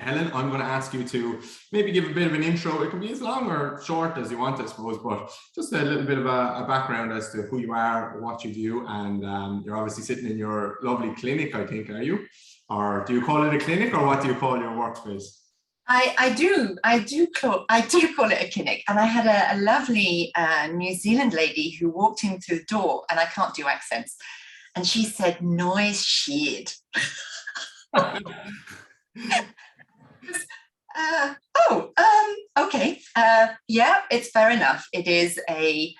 Helen, I'm going to ask you to maybe give a bit of an intro. It can be as long or short as you want, I suppose, but just a little bit of a background as to who you are, what you do, and you're obviously sitting in your lovely clinic, I think, are you? Or do you call it a clinic, or what do you call your workspace? I do call it a clinic, and I had a lovely New Zealand lady who walked in through the door, and I can't do accents, and she said, "Noise shed." Okay. Yeah, it's fair enough. It is a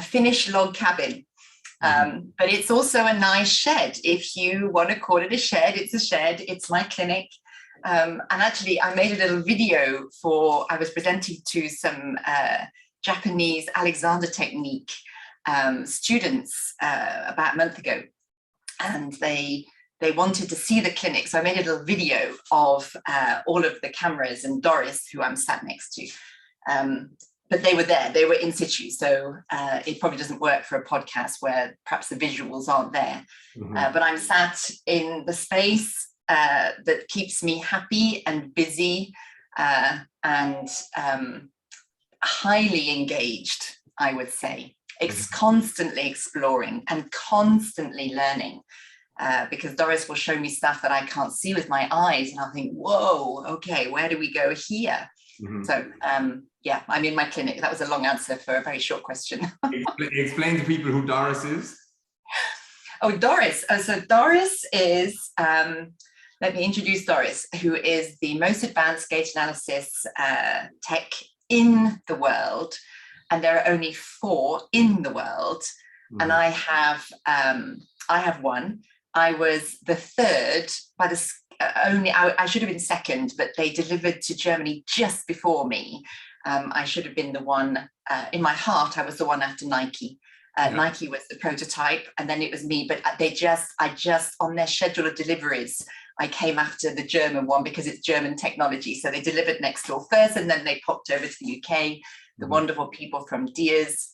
Finnish log cabin, but it's also a nice shed. If you want to call it a shed, it's a shed. It's my clinic. And actually, I made a little video I was presenting to some Japanese Alexander technique students about a month ago, and they wanted to see the clinic. So I made a little video of all of the cameras and Doris, who I'm sat next to. But they were there, they were in situ. So it probably doesn't work for a podcast where perhaps the visuals aren't there. But I'm sat in the space that keeps me happy and busy and highly engaged, I would say. It's constantly exploring and constantly learning. Because Doris will show me stuff that I can't see with my eyes, and I'll think, whoa, okay, where do we go here? So yeah, I'm in my clinic. That was a long answer for a very short question. Explain to people who Doris is. Oh, Doris. So Doris is, let me introduce Doris, who is the most advanced gait analysis tech in the world, and there are only 4 in the world, and I have one. I was the 3rd by the I should have been 2nd, but they delivered to Germany just before me. I should have been the one in my heart. I was the one after Nike. Nike was the prototype, and then it was me. But I just on their schedule of deliveries, I came after the German one because it's German technology. So they delivered next door first, and then they popped over to the UK. The wonderful people from Diaz.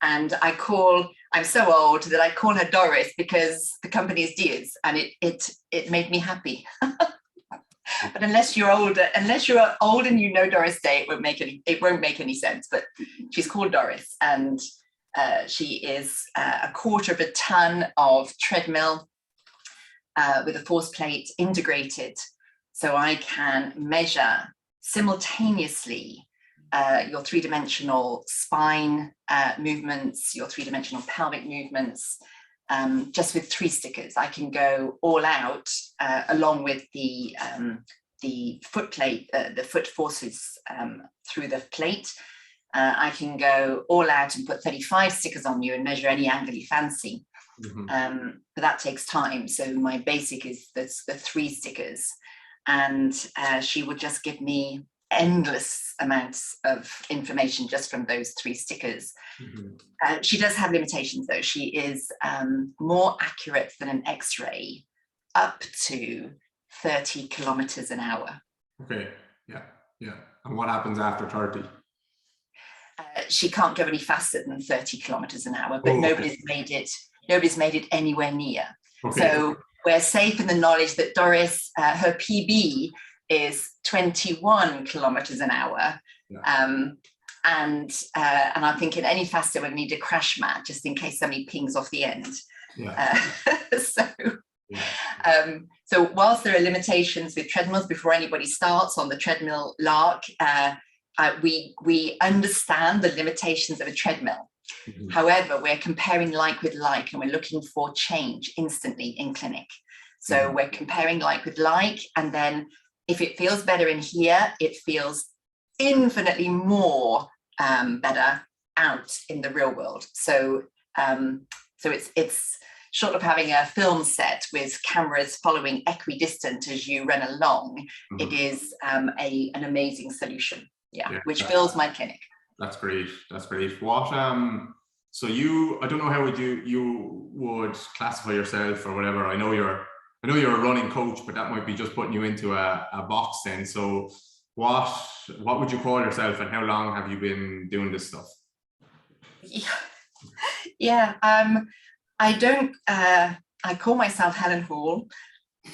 And I'm so old that I call her Doris because the company is Diaz, and it made me happy. But unless you're old and you know Doris Day, it won't make any sense. But she's called Doris, and she is a 1/4 of a ton of treadmill with a force plate integrated, so I can measure simultaneously your 3-dimensional spine movements, your 3-dimensional pelvic movements, just with 3 stickers. I can go all out along with the foot plate, the foot forces through the plate. I can go all out and put 35 stickers on you and measure any angle you fancy. But that takes time. So my basic is the 3 stickers, and she would just give me endless amounts of information just from those 3 stickers. She does have limitations, though. She is more accurate than an X-ray up to 30 kilometers an hour. Okay, yeah. And what happens after 30? She can't go any faster than 30 kilometers an hour, but nobody's made it anywhere near. So we're safe in the knowledge that Doris, her PB is 21 kilometers an hour. And I'm thinking any faster we need a crash mat just in case somebody pings off the end. So whilst there are limitations with treadmills, before anybody starts on the treadmill lark, we understand the limitations of a treadmill. However, we're comparing like with like, and we're looking for change instantly in clinic. So we're comparing like with like, and then if it feels better in here, it feels infinitely more better out in the real world. So it's sort of having a film set with cameras following equidistant as you run along. It is an amazing solution, which fills my clinic. That's great. What so I don't know how you would classify yourself or whatever. I know you're a running coach, but that might be just putting you into a box then. So what would you call yourself, and how long have you been doing this stuff? I call myself Helen Hall,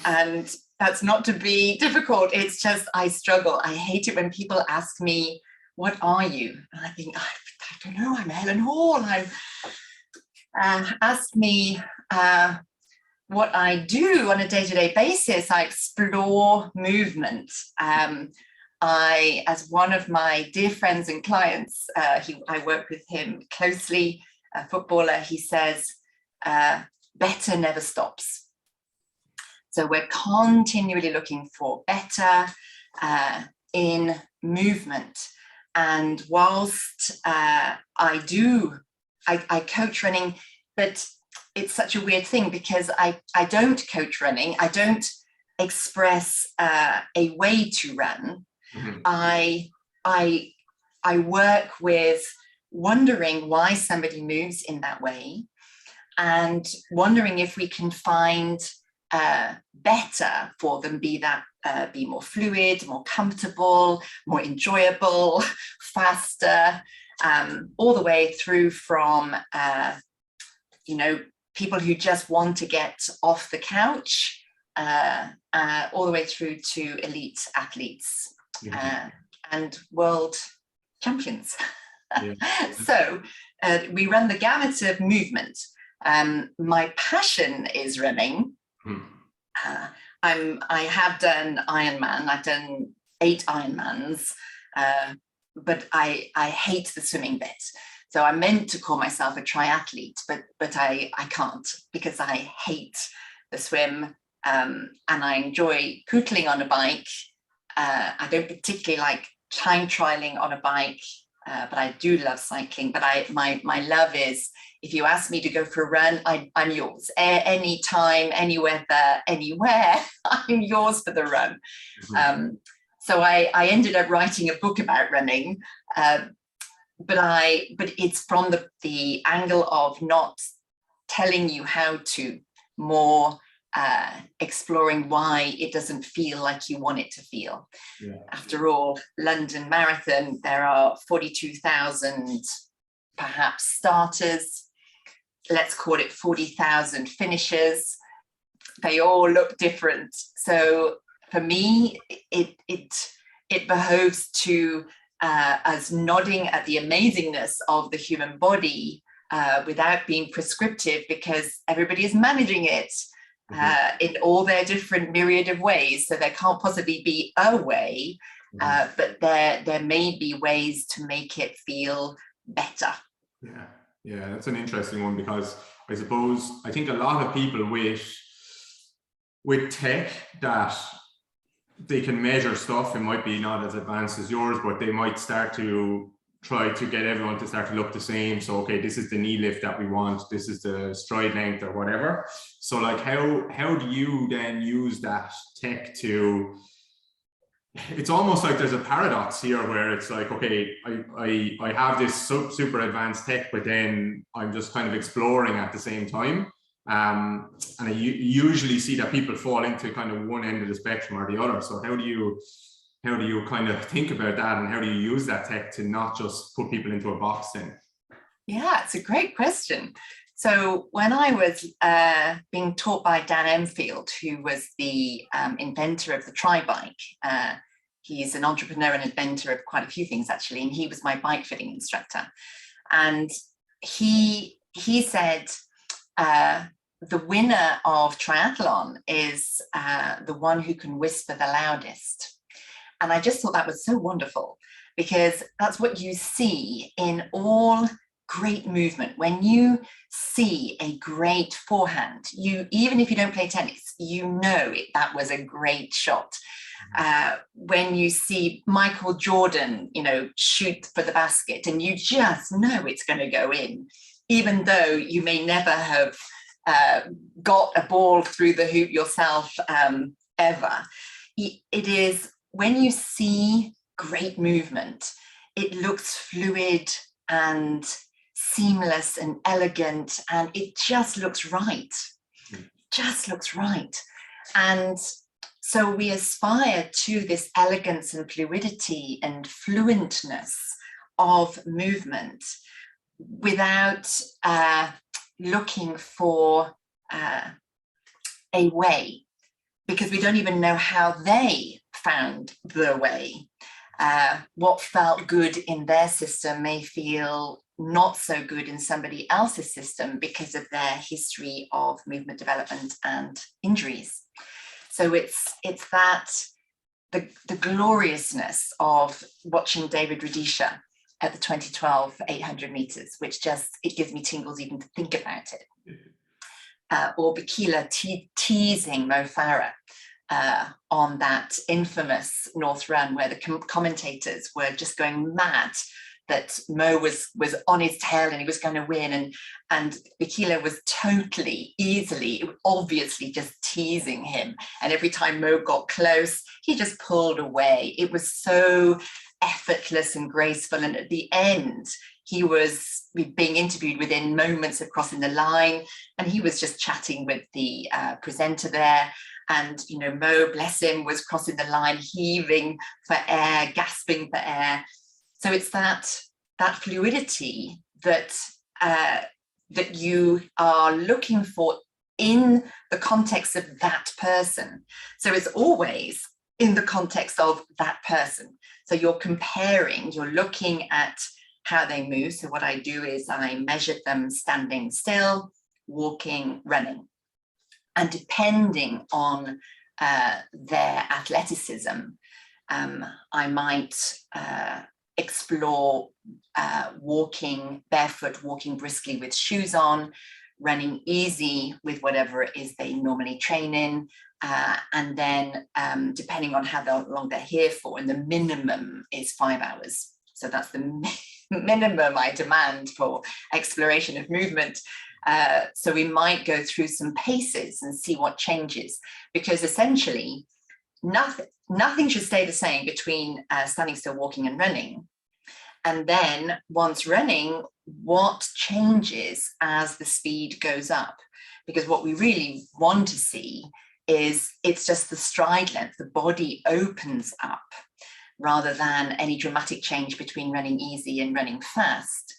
and that's not to be difficult. It's just, I struggle. I hate it when people ask me, what are you? And I think, I don't know, I'm Helen Hall. Ask me what I do on a day-to-day basis. I explore movement. As one of my dear friends and clients, I work with him closely, a footballer, he says, better never stops. So we're continually looking for better in movement. And whilst I coach running, but it's such a weird thing because I don't coach running. I don't express a way to run. Mm-hmm. I work with wondering why somebody moves in that way and wondering if we can find better for them, be more fluid, more comfortable, more enjoyable, faster, all the way through from people who just want to get off the couch, all the way through to elite athletes. Mm-hmm. And world champions. Yeah. So we run the gamut of movement. My passion is running. Mm. I have done Ironman. I've done 8 Ironmans, but I hate the swimming bit. So I'm meant to call myself a triathlete, but I can't because I hate the swim, and I enjoy pootling on a bike. I don't particularly like time trialing on a bike, but I do love cycling. But my love is, if you ask me to go for a run, I'm yours. Any time, any weather, anywhere, I'm yours for the run. Mm-hmm. So I ended up writing a book about running, but it's from the angle of not telling you how to, more exploring why it doesn't feel like you want it to feel. Yeah. After all, London Marathon, there are 42,000 perhaps starters. Let's call it 40,000 finishers. They all look different. So for me, it behoves to us nodding at the amazingness of the human body without being prescriptive, because everybody is managing it. Mm-hmm. In all their different myriad of ways. So there can't possibly be a way, but there may be ways to make it feel better. Yeah, that's an interesting one, because I think a lot of people with tech that they can measure stuff. It might be not as advanced as yours, but they might start to try to get everyone to start to look the same. So, okay, this is the knee lift that we want. This is the stride length or whatever. So like, how do you then use that tech to, it's almost like there's a paradox here where it's like, okay, I have this super advanced tech, but then I'm just kind of exploring at the same time. And I usually see that people fall into kind of one end of the spectrum or the other. So how do you kind of think about that, and how do you use that tech to not just put people into a box then? Yeah, it's a great question. So when I was being taught by Dan Enfield, who was the inventor of the tri-bike, he's an entrepreneur and inventor of quite a few things actually, and he was my bike fitting instructor. And he said, the winner of triathlon is the one who can whisper the loudest. And I just thought that was so wonderful, because that's what you see in all great movement. When you see a great forehand, even if you don't play tennis, that was a great shot. When you see Michael Jordan, shoot for the basket, and you just know it's going to go in, even though you may never have got a ball through the hoop yourself ever. It is, when you see great movement, it looks fluid and seamless and elegant, and it just looks right. Just looks right. And so we aspire to this elegance and fluidity and fluentness of movement without looking for a way. because we don't even know how they found the way. What felt good in their system may feel not so good in somebody else's system because of their history of movement development and injuries. So it's that the gloriousness of watching David Rudisha at the 2012 800 meters, which just, it gives me tingles even to think about it. Or Bakila teasing Mo Farah on that infamous North Run, where the commentators were just going mad that Mo was on his tail and he was going to win, and Bakila was totally easily, obviously just teasing him, and every time Mo got close he just pulled away. It was so effortless and graceful, and at the end he was being interviewed within moments of crossing the line, and he was just chatting with the presenter there. And, you know, Mo, bless him, was crossing the line, heaving for air, gasping for air. So it's that fluidity that that you are looking for in the context of that person. So it's always in the context of that person. So you're comparing, you're looking at how they move. So what I do is I measured them standing still, walking, running. And depending on their athleticism, I might explore walking barefoot, walking briskly with shoes on, running easy with whatever it is they normally train in, and then depending on how long they're here for, and the minimum is 5 hours. So that's the minimum I demand for exploration of movement. So we might go through some paces and see what changes, because essentially nothing should stay the same between standing still, walking and running. And then once running, what changes as the speed goes up? Because what we really want to see is it's just the stride length, the body opens up, rather than any dramatic change between running easy and running fast.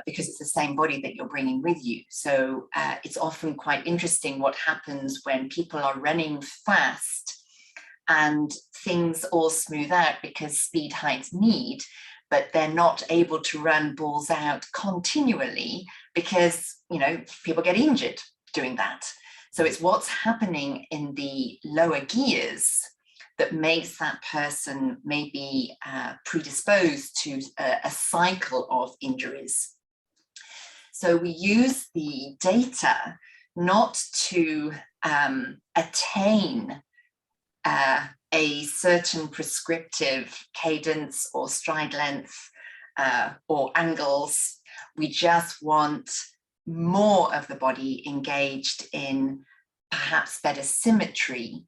Because it's the same body that you're bringing with you. So it's often quite interesting what happens when people are running fast and things all smooth out because speed hides need, but they're not able to run balls out continually because, you know, people get injured doing that. So it's what's happening in the lower gears that makes that person maybe predisposed to a cycle of injuries. So we use the data not to attain a certain prescriptive cadence or stride length or angles. We just want more of the body engaged in perhaps better symmetry.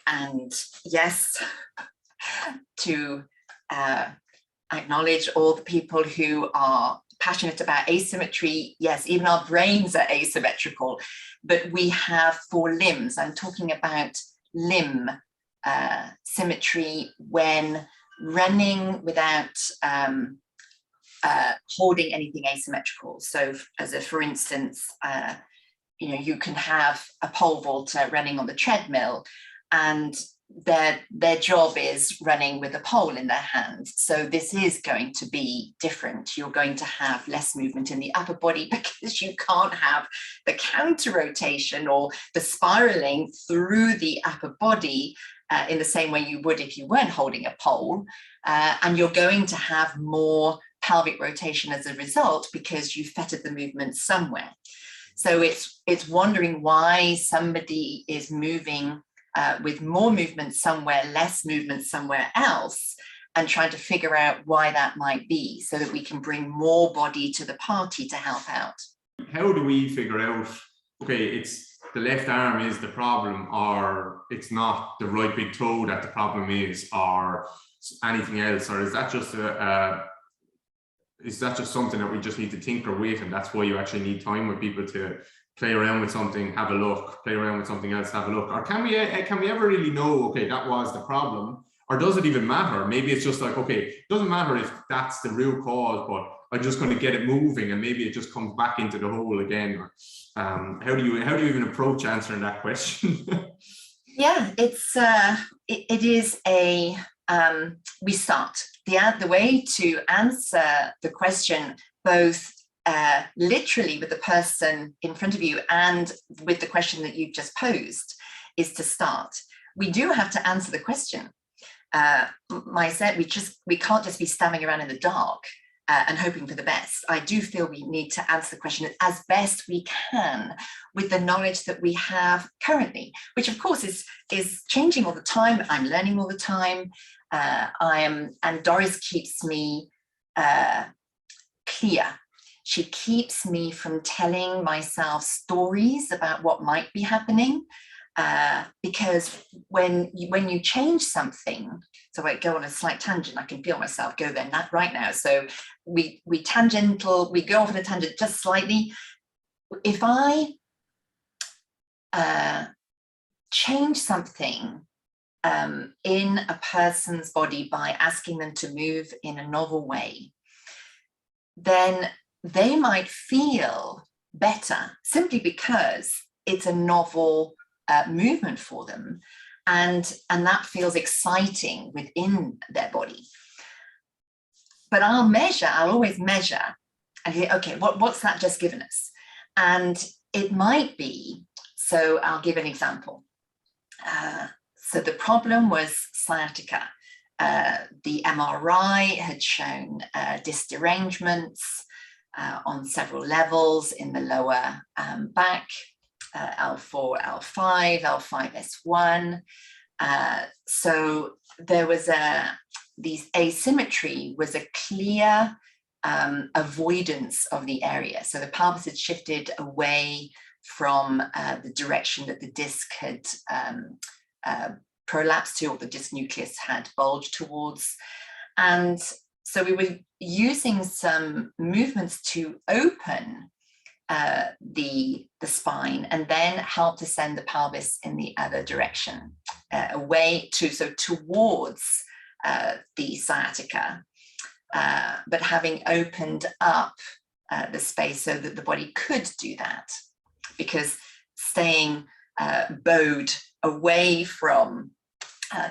And yes, to acknowledge all the people who are passionate about asymmetry. Yes, even our brains are asymmetrical, but we have 4 limbs. I'm talking about limb symmetry when running without holding anything asymmetrical. So for instance, you know, you can have a pole vaulter running on the treadmill, and their job is running with a pole in their hand. So this is going to be different. You're going to have less movement in the upper body because you can't have the counter rotation or the spiraling through the upper body in the same way you would if you weren't holding a pole. And you're going to have more pelvic rotation as a result because you fettered the movement somewhere. So it's wondering why somebody is moving with more movement somewhere, less movement somewhere else, and trying to figure out why that might be so that we can bring more body to the party to help out. How do we figure out, okay, it's the left arm is the problem, or it's not the right big toe that the problem is, or anything else, or is that just something that we just need to tinker with, and that's why you actually need time with people to play around with something, have a look, play around with something else, have a look? Or can we ever really know, okay, that was the problem? Or does it even matter? Maybe it's just like, okay, it doesn't matter if that's the real cause, but I'm just going to get it moving, and maybe it just comes back into the hole again. Or, how do you even approach answering that question? Yeah, it is a we start the way to answer the question, both literally with the person in front of you and with the question that you've just posed, is to start. We do have to answer the question. We can't just be stabbing around in the dark and hoping for the best. I do feel we need to answer the question as best we can with the knowledge that we have currently, which of course is changing all the time. I'm learning all the time. And Doris keeps me clear. She keeps me from telling myself stories about what might be happening, because when you change something, so I go on a slight tangent, I can feel myself go there right now. So we go off on a tangent just slightly. If I change something in a person's body by asking them to move in a novel way, then they might feel better simply because it's a novel movement for them, and that feels exciting within their body. But I'll always measure and say, okay, what's that just given us? And it might be, so I'll give an example. So the problem was sciatica. The MRI had shown disc derangements on several levels in the lower back, L4, L5, L5S1. So there was these asymmetry was a clear avoidance of the area. So the pelvis had shifted away from the direction that the disc had prolapsed to, or the disc nucleus had bulged towards. And so we were using some movements to open the spine and then help to send the pelvis in the other direction, towards the sciatica, but having opened up the space so that the body could do that, because staying bowed away from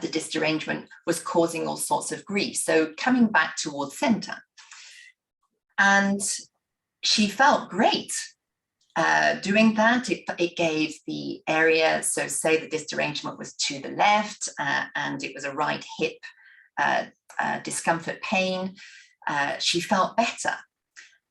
the disc derangement was causing all sorts of grief. So coming back towards center. And she felt great doing that. It gave the area, so say the disc derangement was to the left and it was a right hip discomfort pain, she felt better.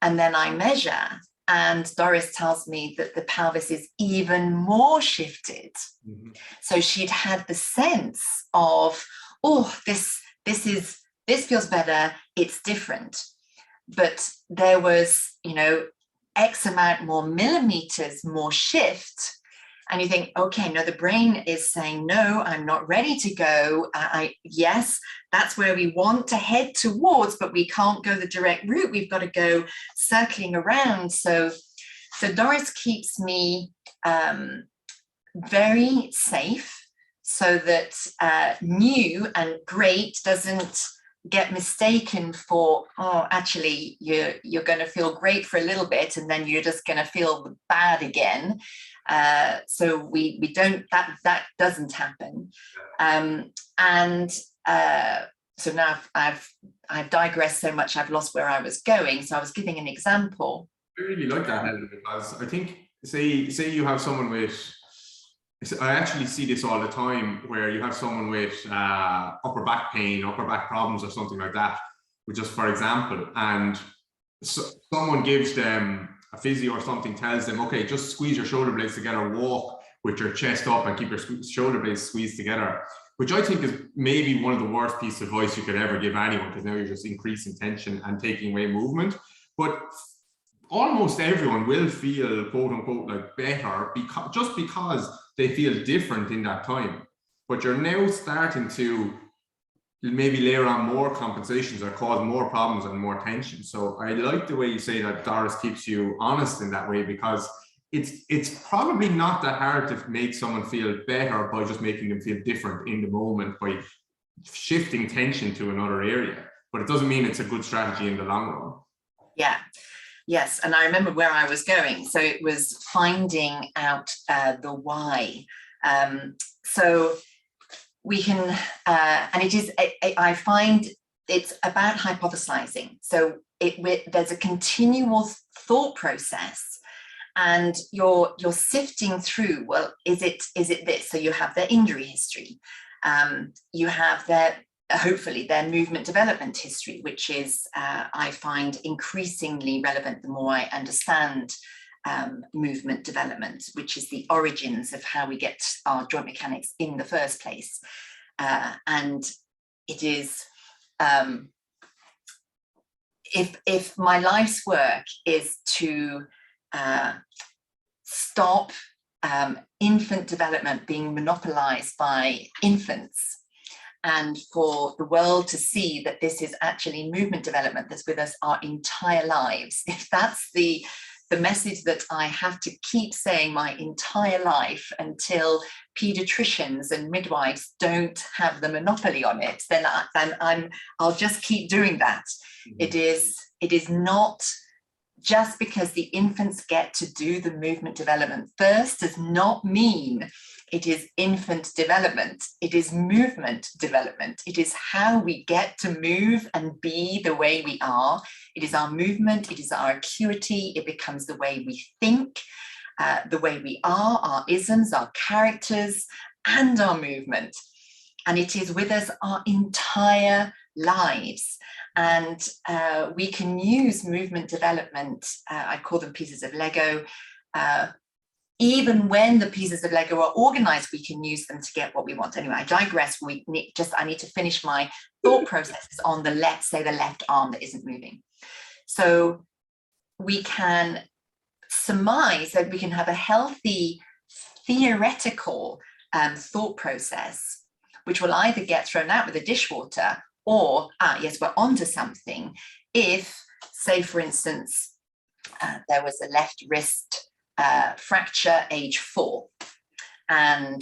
And then I measure, and Doris tells me that the pelvis is even more shifted. Mm-hmm. So she'd had the sense of, oh, this feels better, it's different. But there was, X amount more millimeters more shift. And you think, okay, no, the brain is saying, no, I'm not ready to go. Yes, that's where we want to head towards, but we can't go the direct route. We've got to go circling around. So Doris keeps me very safe, so that new and great doesn't get mistaken for, oh, actually you're going to feel great for a little bit and then you're just going to feel bad again. So we don't, that doesn't happen. So now I've digressed so much, I've lost where I was going. So I was giving an example. I really like that, Helen, because I think, say you have someone with, I actually see this all the time, where you have someone with upper back pain, upper back problems or something like that, just for example, and someone gives them a physio or something, tells them, okay, just squeeze your shoulder blades together, walk with your chest up and keep your shoulder blades squeezed together, which I think is maybe one of the worst pieces of advice you could ever give anyone, because now you're just increasing tension and taking away movement. But almost everyone will feel, quote unquote, like better because they feel different in that time. But you're now starting to maybe layer on more compensations or cause more problems and more tension. So I like the way you say that Doris keeps you honest in that way, because it's probably not that hard to make someone feel better by just making them feel different in the moment by shifting tension to another area. But it doesn't mean it's a good strategy in the long run. Yeah. Yes, and I remember where I was going. So it was finding out the why. So we can, and it is, I find it's about hypothesizing. So there's a continual thought process, and you're sifting through, well, is it this? So you have their injury history, you have their, hopefully their movement development history, which is, I find, increasingly relevant the more I understand movement development, which is the origins of how we get our joint mechanics in the first place. And it is, if my life's work is to stop infant development being monopolized by infants, and for the world to see that this is actually movement development that's with us our entire lives, if that's the message that I have to keep saying my entire life until pediatricians and midwives don't have the monopoly on it, then I'll just keep doing that. Mm-hmm. It is not just because the infants get to do the movement development first does not mean it is infant development. It is movement development. It is how we get to move and be the way we are. It is our movement. It is our acuity. It becomes the way we think, the way we are, our isms, our characters, and our movement. And it is with us our entire lives. And we can use movement development, I call them pieces of Lego. Even when the pieces of Lego are organized, we can use them to get what we want. Anyway, I digress. I need to finish my thought processes on the left, say the left arm that isn't moving. So we can surmise that we can have a healthy theoretical thought process, which will either get thrown out with the dishwater or, yes, we're onto something. If, say, for instance, there was a left wrist fracture age 4, and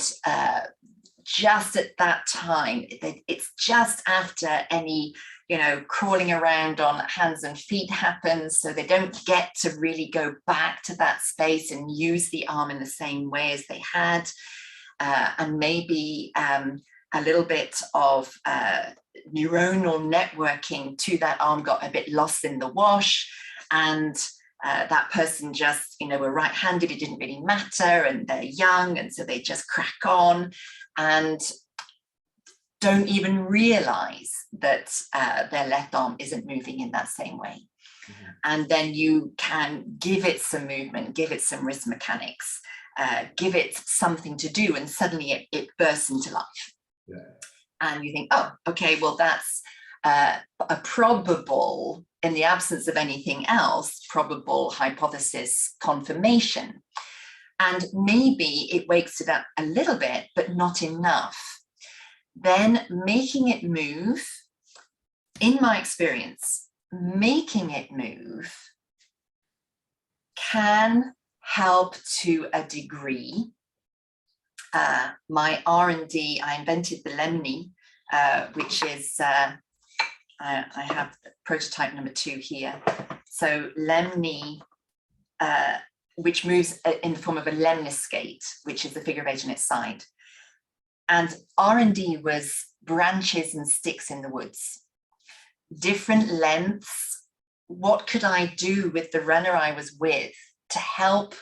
just at that time, it's just after any crawling around on hands and feet happens, so they don't get to really go back to that space and use the arm in the same way as they had, and maybe a little bit of neuronal networking to that arm got a bit lost in the wash, and that person just, were right-handed, it didn't really matter, and they're young, and so they just crack on and don't even realize that their left arm isn't moving in that same way. Mm-hmm. And then you can give it some movement, give it some wrist mechanics, give it something to do, and suddenly it bursts into life. Yeah. And you think, oh, okay, well, that's a probable, in the absence of anything else, probable hypothesis confirmation. And maybe it wakes it up a little bit, but not enough. Then making it move, in my experience, making it move can help to a degree. My R&D, I invented the Lemni, which is, I have prototype number 2 here. So Lemni, which moves in the form of a lemniscate, which is the figure of 8 on its side. And R&D was branches and sticks in the woods, different lengths. What could I do with the runner I was with to help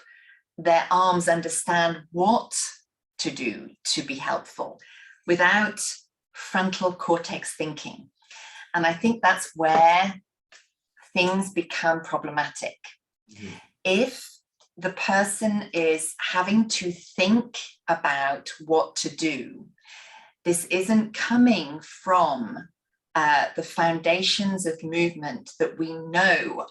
their arms understand what to do to be helpful without frontal cortex thinking? And I think that's where things become problematic. Mm-hmm. If the person is having to think about what to do, this isn't coming from the foundations of movement that we know.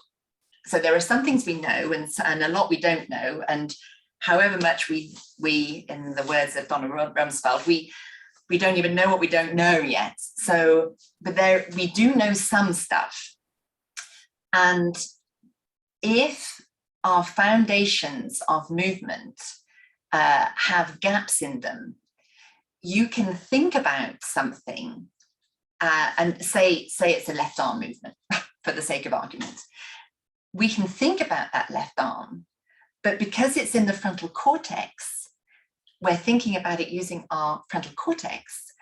So there are some things we know and a lot we don't know. And however much we in the words of Donna Rumsfeld, we don't even know what we don't know yet. So, but we do know some stuff. And if our foundations of movement have gaps in them, you can think about something and say it's a left arm movement for the sake of argument. we can think about that left arm, but because it's in the frontal cortex, we're thinking about it using our frontal cortex,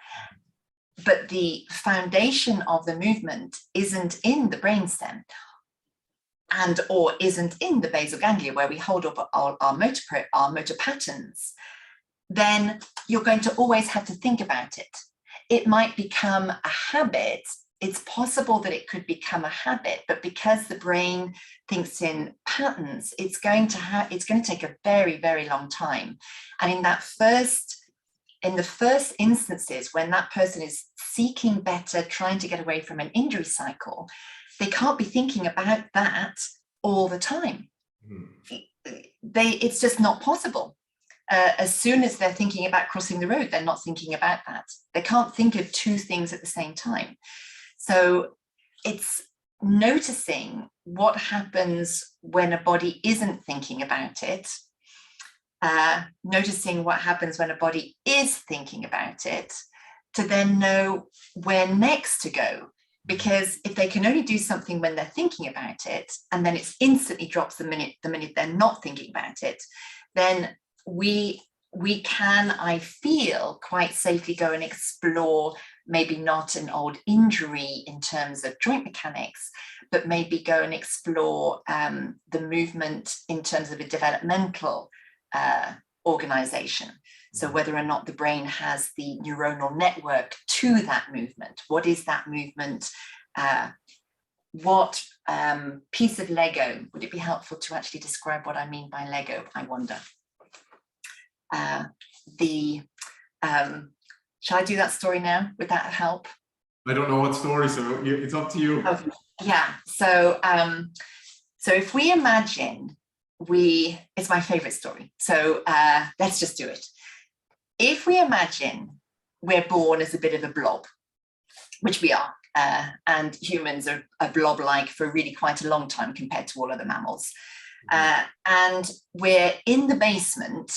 but the foundation of the movement isn't in the brainstem and or isn't in the basal ganglia where we hold up our motor patterns, then you're going to always have to think about it. It might become a habit. It's possible that it could become a habit, but because the brain thinks in patterns, it's going to take a very, very long time. And in the first instances, when that person is seeking better, trying to get away from an injury cycle, they can't be thinking about that all the time. It's just not possible. As soon as they're thinking about crossing the road, they're not thinking about that. They can't think of two things at the same time. So it's noticing what happens when a body isn't thinking about it, noticing what happens when a body is thinking about it, to then know where next to go. Because if they can only do something when they're thinking about it, and then it instantly drops the minute they're not thinking about it, then we can, I feel, quite safely go and explore maybe not an old injury in terms of joint mechanics, but maybe go and explore the movement in terms of a developmental organization. So whether or not the brain has the neuronal network to that movement. What is that movement? What piece of Lego? Would it be helpful to actually describe what I mean by Lego, I wonder? Shall I do that story now? Would that help? I don't know what story, so it's up to you. Oh, yeah. So if we imagine it's my favorite story. So let's just do it. If we imagine we're born as a bit of a blob, which we are, and humans are blob-like for really quite a long time compared to all other mammals, and we're in the basement,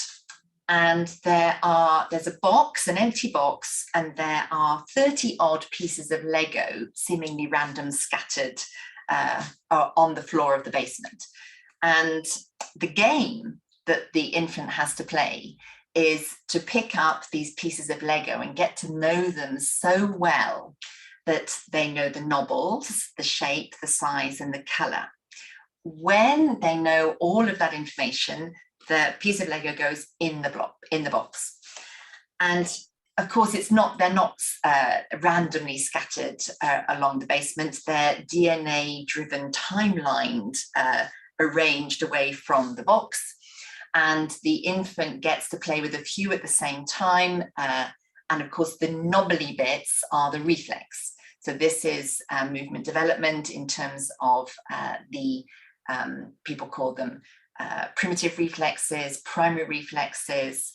and there's a box, an empty box, and there are 30 odd pieces of Lego, seemingly random, scattered on the floor of the basement. And the game that the infant has to play is to pick up these pieces of Lego and get to know them so well that they know the knobbles, the shape, the size, and the color. When they know all of that information, the piece of Lego goes in the box. And of course, they're not randomly scattered along the basement. They're DNA-driven, timelined, arranged away from the box. And the infant gets to play with a few at the same time. And of course, the knobbly bits are the reflex. So this is movement development in terms of people call them primitive reflexes, primary reflexes.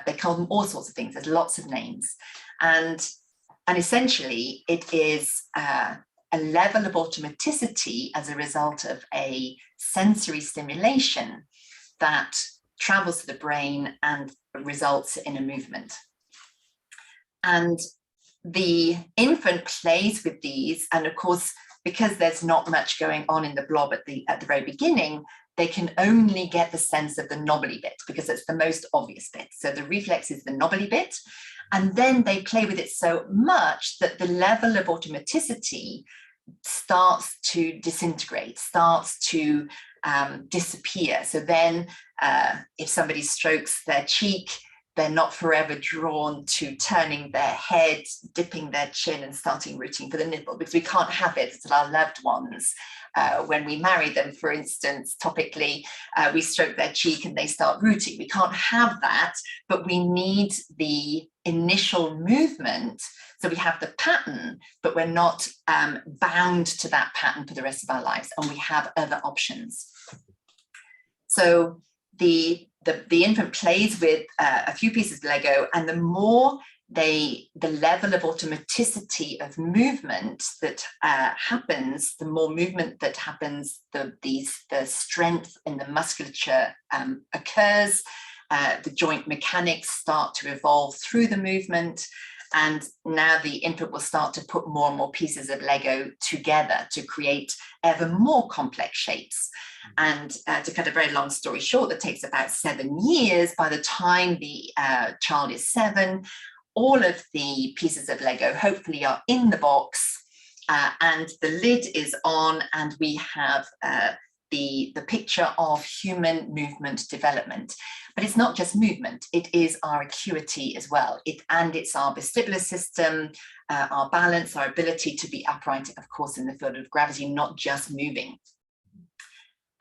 They call them all sorts of things. There's lots of names. And essentially, it is a level of automaticity as a result of a sensory stimulation that travels to the brain and results in a movement. And the infant plays with these, and of course, because there's not much going on in the blob at the very beginning, they can only get the sense of the knobbly bit because it's the most obvious bit. So the reflex is the knobbly bit, and then they play with it so much that the level of automaticity starts to disintegrate, starts to disappear. So then if somebody strokes their cheek, they're not forever drawn to turning their head, dipping their chin and starting rooting for the nipple, because we can't have it as our loved ones. When we marry them, for instance, topically, we stroke their cheek and they start rooting. We can't have that, but we need the initial movement. So we have the pattern, but we're not bound to that pattern for the rest of our lives, and we have other options. So the infant plays with a few pieces of Lego, and the more the level of automaticity of movement that happens, the more movement that happens, the strength in the musculature occurs, the joint mechanics start to evolve through the movement, And now the infant will start to put more and more pieces of Lego together to create ever more complex shapes. And to cut a very long story short, that takes about 7 years. By the time the child is 7, all of the pieces of Lego hopefully are in the box, and the lid is on, and we have the picture of human movement development. But it's not just movement, it is our acuity as well. It's our vestibular system, our balance, our ability to be upright, of course, in the field of gravity, not just moving.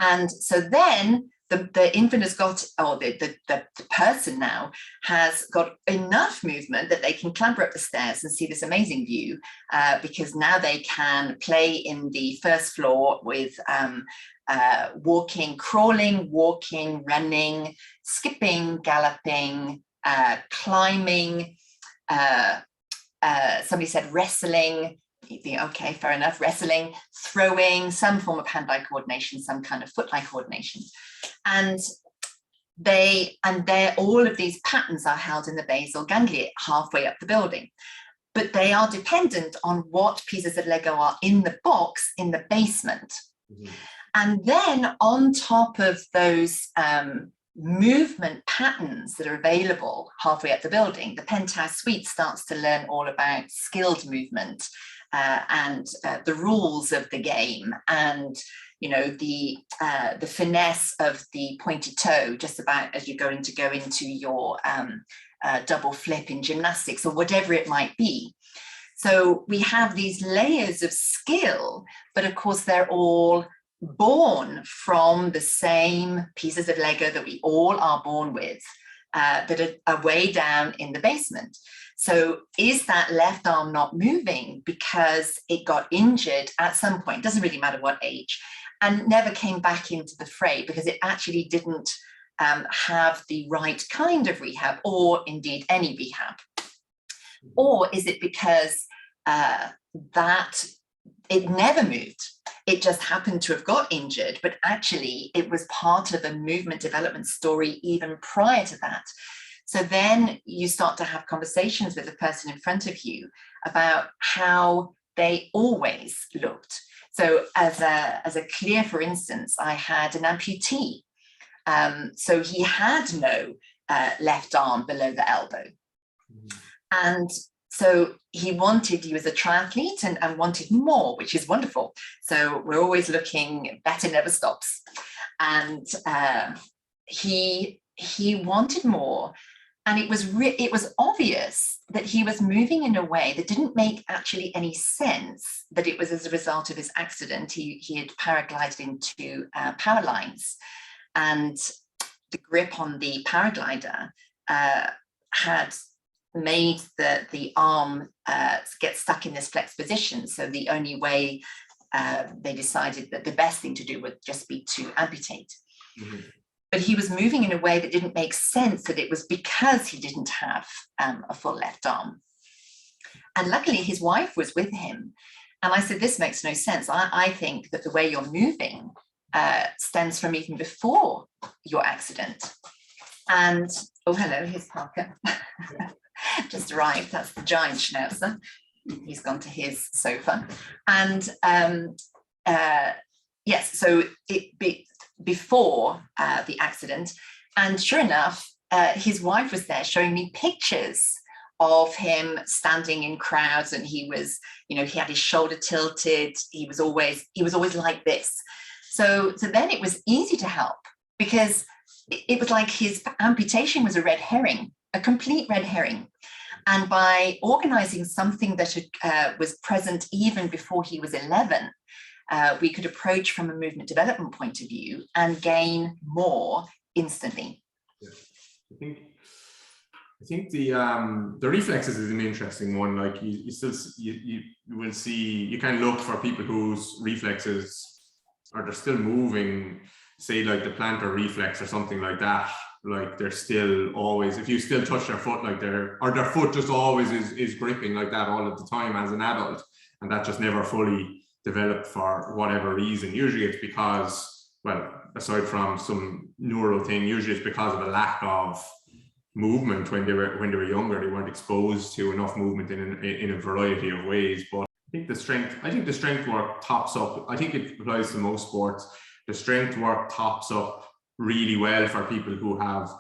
And so then the infant has got, or the person now has got enough movement that they can clamber up the stairs and see this amazing view, because now they can play in the first floor with walking, crawling, walking, running, skipping, galloping, climbing. Somebody said wressling. You think, okay, fair enough, wrestling, throwing, some form of hand-eye coordination, some kind of foot-eye coordination. And all of these patterns are held in the basal ganglia halfway up the building. But they are dependent on what pieces of Lego are in the box in the basement. Mm-hmm. And then on top of those movement patterns that are available halfway up the building, the penthouse suite starts to learn all about skilled movement, and the rules of the game, and the finesse of the pointed toe, just about as you're going to go into your double flip in gymnastics or whatever it might be. So we have these layers of skill, but of course they're all born from the same pieces of Lego that we all are born with, that are way down in the basement. So is that left arm not moving because it got injured at some point, doesn't really matter what age, and never came back into the fray because it actually didn't have the right kind of rehab, or indeed any rehab? Or is it because that it never moved? It just happened to have got injured, but actually it was part of a movement development story even prior to that. So then you start to have conversations with the person in front of you about how they always looked. So as a clear, for instance, I had an amputee. So he had no left arm below the elbow. And so he was a triathlete and wanted more, which is wonderful. So we're always looking, better never stops. And he wanted more. And it was obvious that he was moving in a way that didn't make actually any sense, that it was as a result of his accident. He had paraglided into power lines, and the grip on the paraglider had made the arm get stuck in this flexed position. So the only way they decided that the best thing to do would just be to amputate. Mm-hmm. But he was moving in a way that didn't make sense, that it was because he didn't have a full left arm. And luckily his wife was with him. And I said, this makes no sense. I think that the way you're moving stems from even before your accident. And, oh, hello, here's Parker. Just arrived, that's the giant schnauzer. He's gone to his sofa. And yes, so before the accident, and sure enough, his wife was there showing me pictures of him standing in crowds, and he was, he had his shoulder tilted. He was always like this. So then it was easy to help, because it was like his amputation was a red herring, a complete red herring. And by organizing something that was present even before he was 11, we could approach from a movement development point of view and gain more instantly. Yeah. I think the reflexes is an interesting one. Like you will see, you can look for people whose reflexes they're still moving, say like the plantar reflex or something like that. Like they're still always, if you still touch their foot, like their foot just always is gripping like that all of the time as an adult, and that just never fully developed for whatever reason. Usually it's because, well, aside from some neural thing, usually it's because of a lack of movement when they were younger. They weren't exposed to enough movement in a variety of ways. But I think the strength work tops up. I think it applies to most sports. The strength work tops up really well for people who are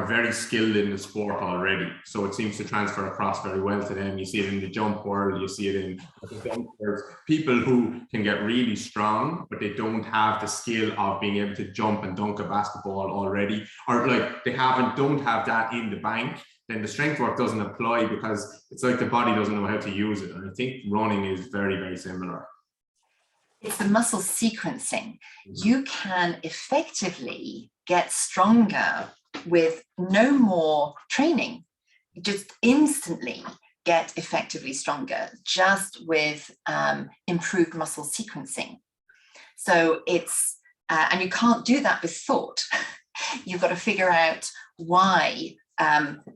very skilled in the sport already. So it seems to transfer across very well to them. You see it in the jump world, you see it in the dunkers. People who can get really strong, but they don't have the skill of being able to jump and dunk a basketball already, or like they don't have that in the bank, then the strength work doesn't apply, because it's like the body doesn't know how to use it. And I think running is very, very similar. It's the muscle sequencing. You can effectively get stronger with no more training. You just instantly get effectively stronger just with improved muscle sequencing. So it's, and you can't do that with thought. You've got to figure out why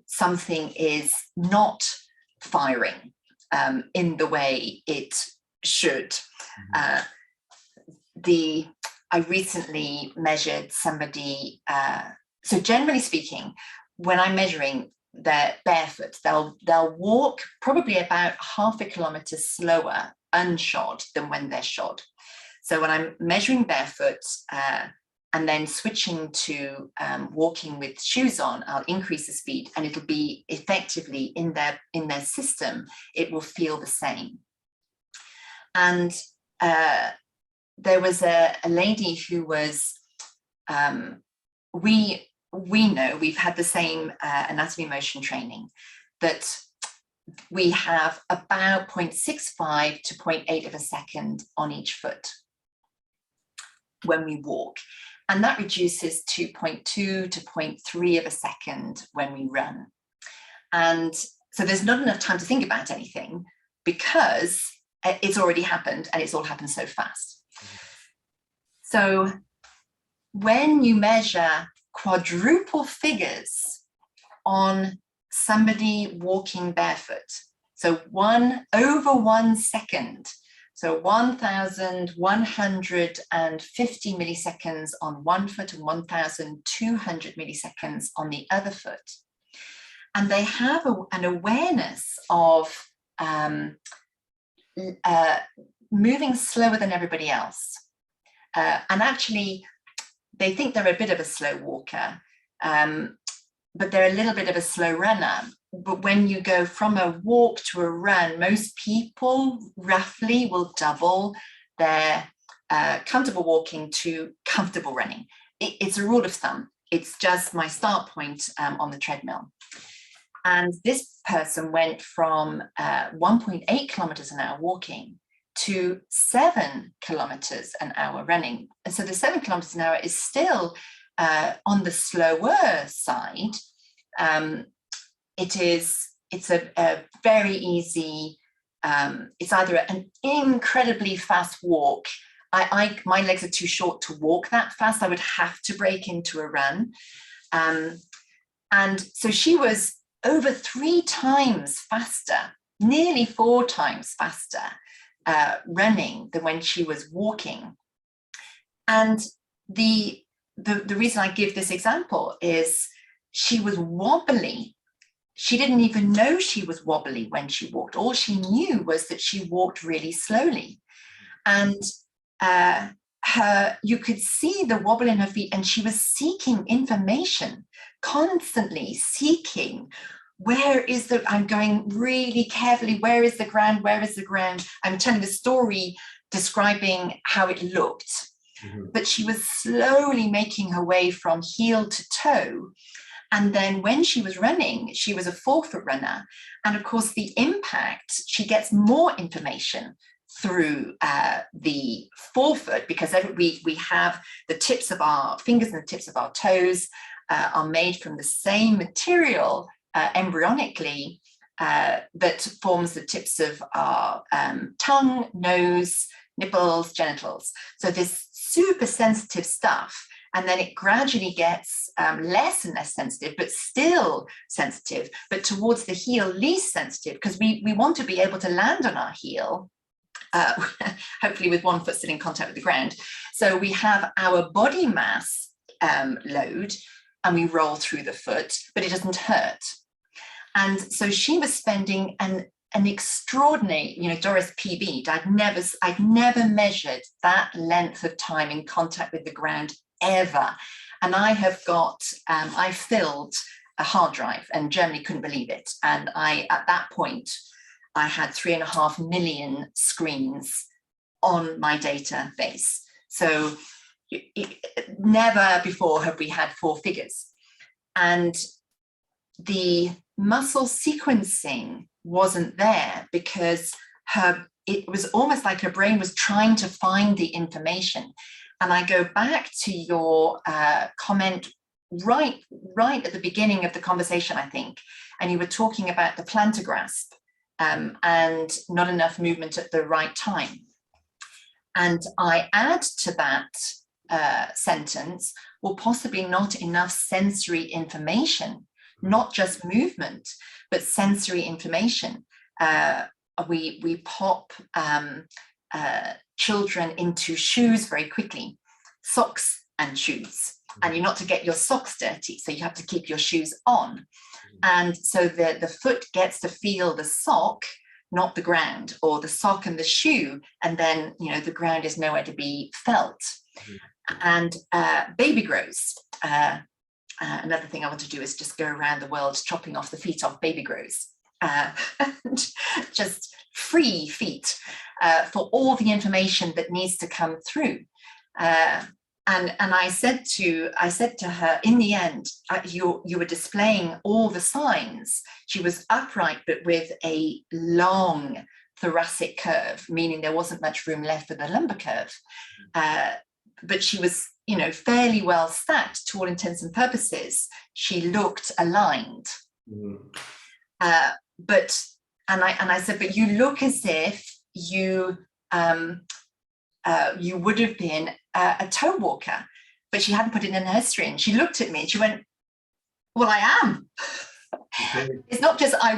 something is not firing in the way it should. I recently measured somebody, so generally speaking, when I'm measuring their barefoot, they'll walk probably about half a kilometre slower unshod than when they're shod. So when I'm measuring barefoot and then switching to walking with shoes on, I'll increase the speed, and it'll be effectively in their system, it will feel the same. And there was a lady who was, we know, we've had the same anatomy motion training, that we have about 0.65 to 0.8 of a second on each foot when we walk. And that reduces to 0.2 to 0.3 of a second when we run. And so there's not enough time to think about anything, because it's already happened, and it's all happened so fast. So when you measure quadruple figures on somebody walking barefoot, so 1 over 1 second, so 1,150 milliseconds on one foot and 1,200 milliseconds on the other foot, and they have an awareness of moving slower than everybody else, and actually they think they're a bit of a slow walker, but they're a little bit of a slow runner. But when you go from a walk to a run, most people roughly will double their comfortable walking to comfortable running. It's a rule of thumb. It's just my start point on the treadmill. And this person went from 1.8 kilometers an hour walking to 7 kilometers an hour running. And so the 7 kilometers an hour is still on the slower side. It's a very easy, it's either an incredibly fast walk. My legs are too short to walk that fast. I would have to break into a run. And so she was over 3 times faster, nearly 4 times faster running than when she was walking. And the reason I give this example is she was wobbly. She didn't even know she was wobbly when she walked. All she knew was that she walked really slowly. And you could see the wobble in her feet, and she was seeking information, constantly seeking, where is the, I'm going really carefully, where is the ground, where is the ground? I'm telling a story describing how it looked. But she was slowly making her way from heel to toe. And then when she was running, she was a 4-foot runner. And of course, the impact, she gets more information through the 4-foot, because we have the tips of our fingers and the tips of our toes are made from the same material embryonically that forms the tips of our tongue, nose, nipples, genitals. So this super sensitive stuff, and then it gradually gets less and less sensitive, but still sensitive, but towards the heel, least sensitive, because we want to be able to land on our heel, hopefully with 1 foot still in contact with the ground. So we have our body mass load, and we roll through the foot, but it doesn't hurt. And so she was spending an extraordinary, Doris PB'd. I'd never measured that length of time in contact with the ground ever. And I filled a hard drive, and Germany couldn't believe it. And at that point, I had 3.5 million screens on my database. So never before have we had 4 figures. And the muscle sequencing wasn't there because it was almost like her brain was trying to find the information. And I go back to your comment right at the beginning of the conversation, I think, and you were talking about the plantar grasp and not enough movement at the right time. And I add to that sentence, well, possibly not enough sensory information, not just movement, but sensory information. We pop children into shoes very quickly, socks and shoes, and you're not to get your socks dirty, so you have to keep your shoes on. And so the foot gets to feel the sock, not the ground, or the sock and the shoe, and then the ground is nowhere to be felt. And baby grows. Another thing I want to do is just go around the world chopping off the feet of baby grows, and just free feet for all the information that needs to come through. And I said to her, in the end, you were displaying all the signs. She was upright, but with a long thoracic curve, meaning there wasn't much room left for the lumbar curve. But she was, fairly well stacked to all intents and purposes. She looked aligned. I said, but you look as if you would have been a toe walker, but she hadn't put it in her history. And she looked at me and she went, well, I am. Okay. It's not just I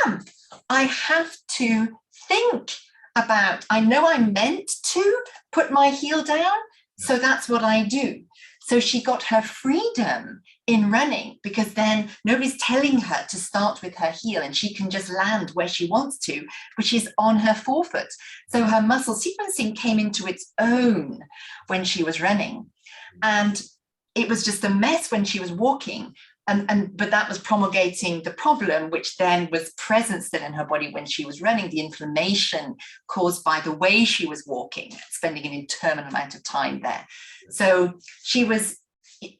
am. I have to think about, I know I'm meant to put my heel down, so that's what I do. So she got her freedom in running, because then nobody's telling her to start with her heel and she can just land where she wants to, which is on her forefoot. So her muscle sequencing came into its own when she was running. And it was just a mess when she was walking. But that was promulgating the problem, which then was present still in her body when she was running, the inflammation caused by the way she was walking, spending an interminable amount of time there. So she was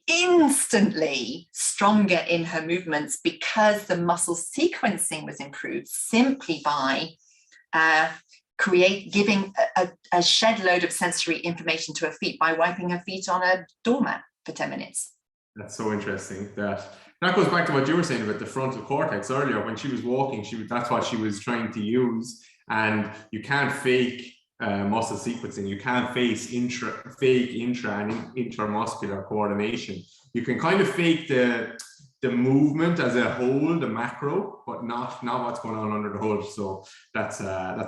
instantly stronger in her movements because the muscle sequencing was improved simply by giving a shed load of sensory information to her feet by wiping her feet on a doormat for 10 minutes. That's so interesting. That goes back to what you were saying about the frontal cortex earlier. When she was walking, that's what she was trying to use. And you can't fake muscle sequencing. You can't fake intra and intermuscular coordination. You can kind of fake the movement as a whole, the macro, but not what's going on under the hood. So that's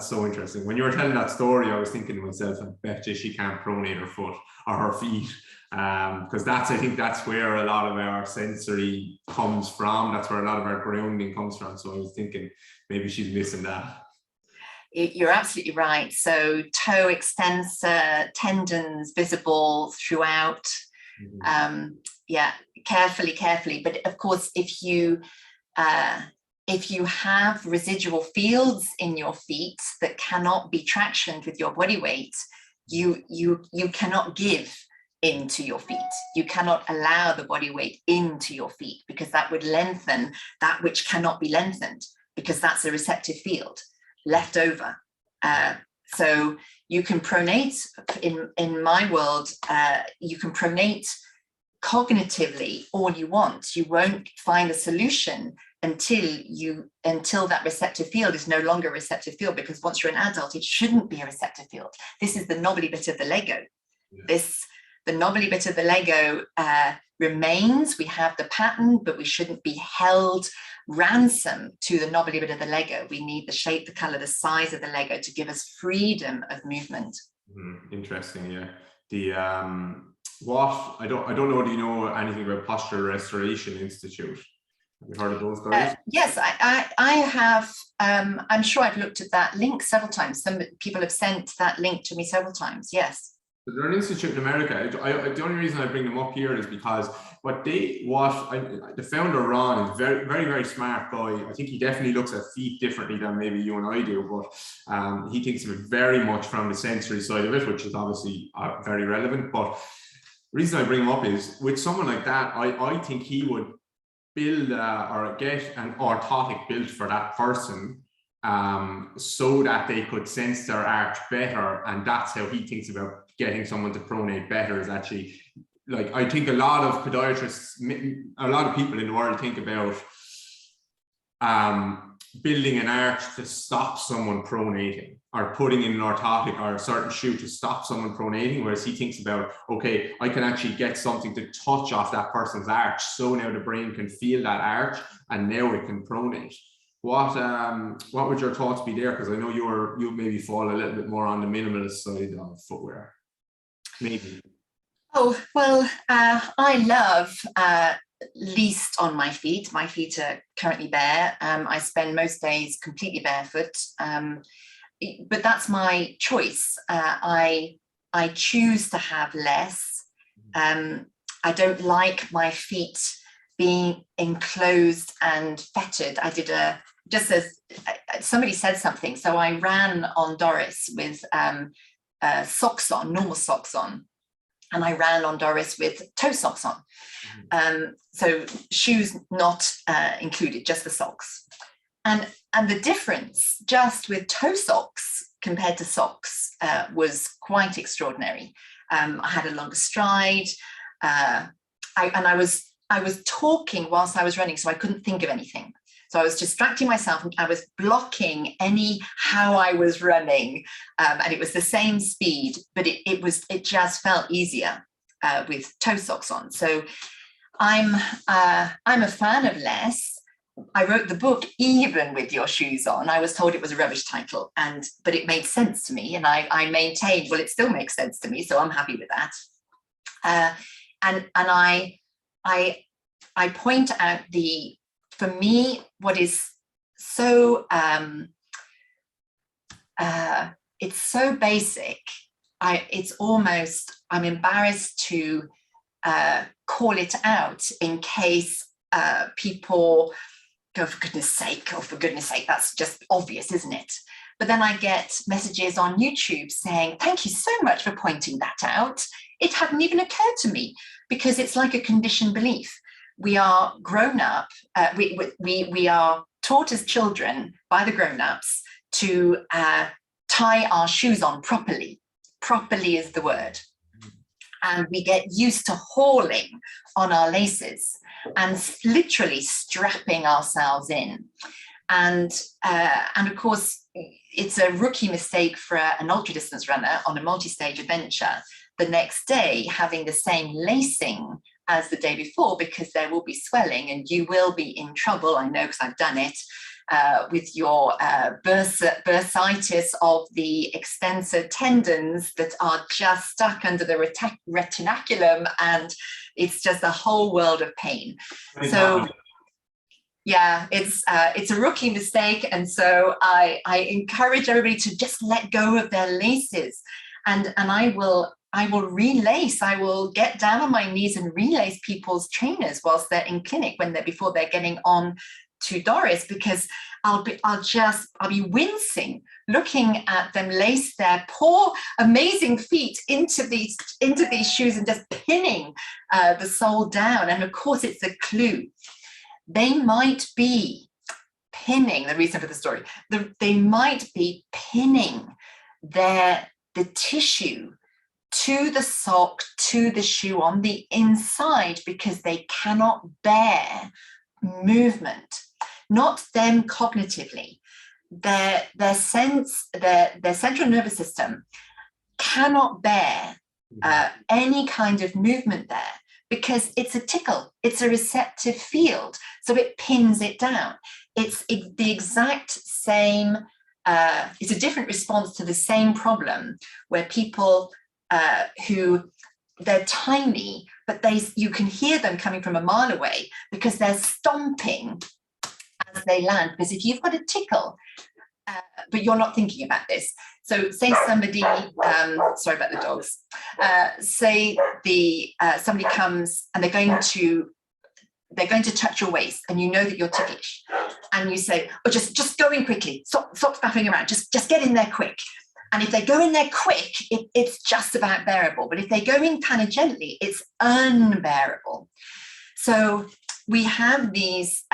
so interesting. When you were telling that story, I was thinking to myself, I bet you she can't pronate her foot or her feet. Because I think that's where a lot of our sensory comes from. That's where a lot of our grounding comes from. So I was thinking maybe she's missing that. You're absolutely right. So toe extensor, tendons visible throughout. Yeah, carefully. But of course, if you have residual fields in your feet that cannot be tractioned with your body weight, you cannot give into your feet. You cannot allow the body weight into your feet, because that would lengthen that which cannot be lengthened, because that's a receptive field left over. So you can pronate, in my world, you can pronate cognitively all you want. You won't find a solution until that receptive field is no longer a receptive field, because once you're an adult, it shouldn't be a receptive field. This is the knobbly bit of the Lego. Yeah. The knobbly bit of the Lego remains. We have the pattern, but we shouldn't be held ransom to the knobbly bit of the Lego. We need the shape, the color, the size of the Lego to give us freedom of movement. Interesting, yeah. I don't know, do you know anything about Posture Restoration Institute? Have you heard of those guys? Yes, I have. I'm sure I've looked at that link several times. Some people have sent that link to me several times. Yes. They're an institute in America. The only reason I bring them up here is because the founder Ron is very smart guy. I think he definitely looks at feet differently than maybe you and I do, but he thinks of it very much from the sensory side of it, which is obviously very relevant. But the reason I bring him up is with someone like that, I think he would build or get an orthotic built for that person, so that they could sense their arch better, and that's how he thinks about getting someone to pronate better. Is actually, like, I think a lot of podiatrists, a lot of people in the world think about building an arch to stop someone pronating, or putting in an orthotic or a certain shoe to stop someone pronating, whereas he thinks about, okay, I can actually get something to touch off that person's arch, so now the brain can feel that arch and now it can pronate. What would your thoughts be there? Because I know you maybe fall a little bit more on the minimalist side of footwear. Maybe. Oh, well, I love least on my feet. My feet are currently bare. I spend most days completely barefoot, but that's my choice. I choose to have less. I don't like my feet being enclosed and fettered. I did just as somebody said something, so I ran on Doris with socks on, normal socks on, and I ran on Doris with toe socks on. So shoes not included, just the socks. And the difference just with toe socks compared to socks was quite extraordinary. I had a longer stride, and I was talking whilst I was running, so I couldn't think of anything. So I was distracting myself, and I was blocking how I was running, and it was the same speed, but it just felt easier with toe socks on. So I'm a fan of less. I wrote the book even with your shoes on. I was told it was a rubbish title, but it made sense to me, and I maintained, well, it still makes sense to me, so I'm happy with that. And I point out for me, what is so it's so basic. I'm embarrassed to call it out in case people go, for goodness sake, that's just obvious, isn't it? But then I get messages on YouTube saying, thank you so much for pointing that out. It hadn't even occurred to me, because it's like a conditioned belief. We are grown up, we are taught as children by the grown-ups to tie our shoes on properly. Properly is the word. And we get used to hauling on our laces and literally strapping ourselves in. And of course, it's a rookie mistake for an ultra-distance runner on a multi-stage adventure the next day having the same lacing as the day before, because there will be swelling and you will be in trouble. I know, because I've done it, with your bursitis of the extensor tendons that are just stuck under the retinaculum, and it's just a whole world of pain. So yeah, it's a rookie mistake, and so I encourage everybody to just let go of their laces, and I will relace. I will get down on my knees and relace people's trainers whilst they're in clinic before they're getting on to Doris, because I'll be wincing looking at them lace their poor amazing feet into these shoes and just pinning the sole down. And of course, it's a clue. They might be pinning, the reason for the story, they might be pinning the tissue to the sock, to the shoe on the inside, because they cannot bear movement, not them cognitively. Their central nervous system cannot bear any kind of movement there, because it's a tickle, it's a receptive field, so it pins it down. It's the exact same, it's a different response to the same problem where people who they're tiny, but you can hear them coming from a mile away because they're stomping as they land. Because if you've got a tickle, but you're not thinking about this. So say somebody, sorry about the dogs, say somebody comes and they're going to touch your waist, and you know that you're ticklish, and you say, oh, just go in quickly, stop faffing around, just get in there quick. And if they go in there quick, it's just about bearable. But if they go in kind of gently, it's unbearable. So we have these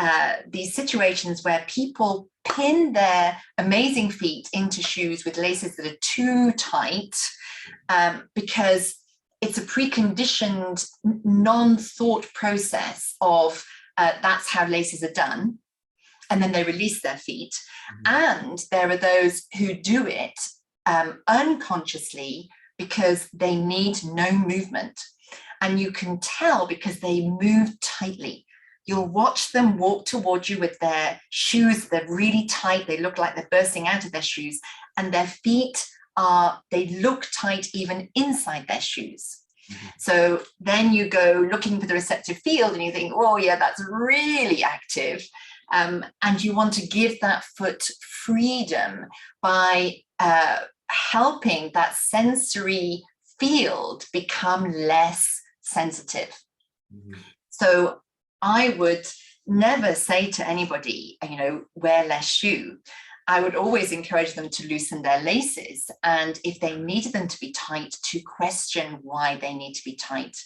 situations where people pin their amazing feet into shoes with laces that are too tight, because it's a preconditioned, non-thought process of that's how laces are done. And then they release their feet. And there are those who do it unconsciously because they need no movement. And you can tell because they move tightly. You'll watch them walk toward you with their shoes, they're really tight, they look like they're bursting out of their shoes, and their feet they look tight even inside their shoes. So then you go looking for the receptive field and you think, oh yeah, that's really active. And you want to give that foot freedom by helping that sensory field become less sensitive. So I would never say to anybody, wear less shoe. I would always encourage them to loosen their laces. And if they needed them to be tight, to question why they need to be tight.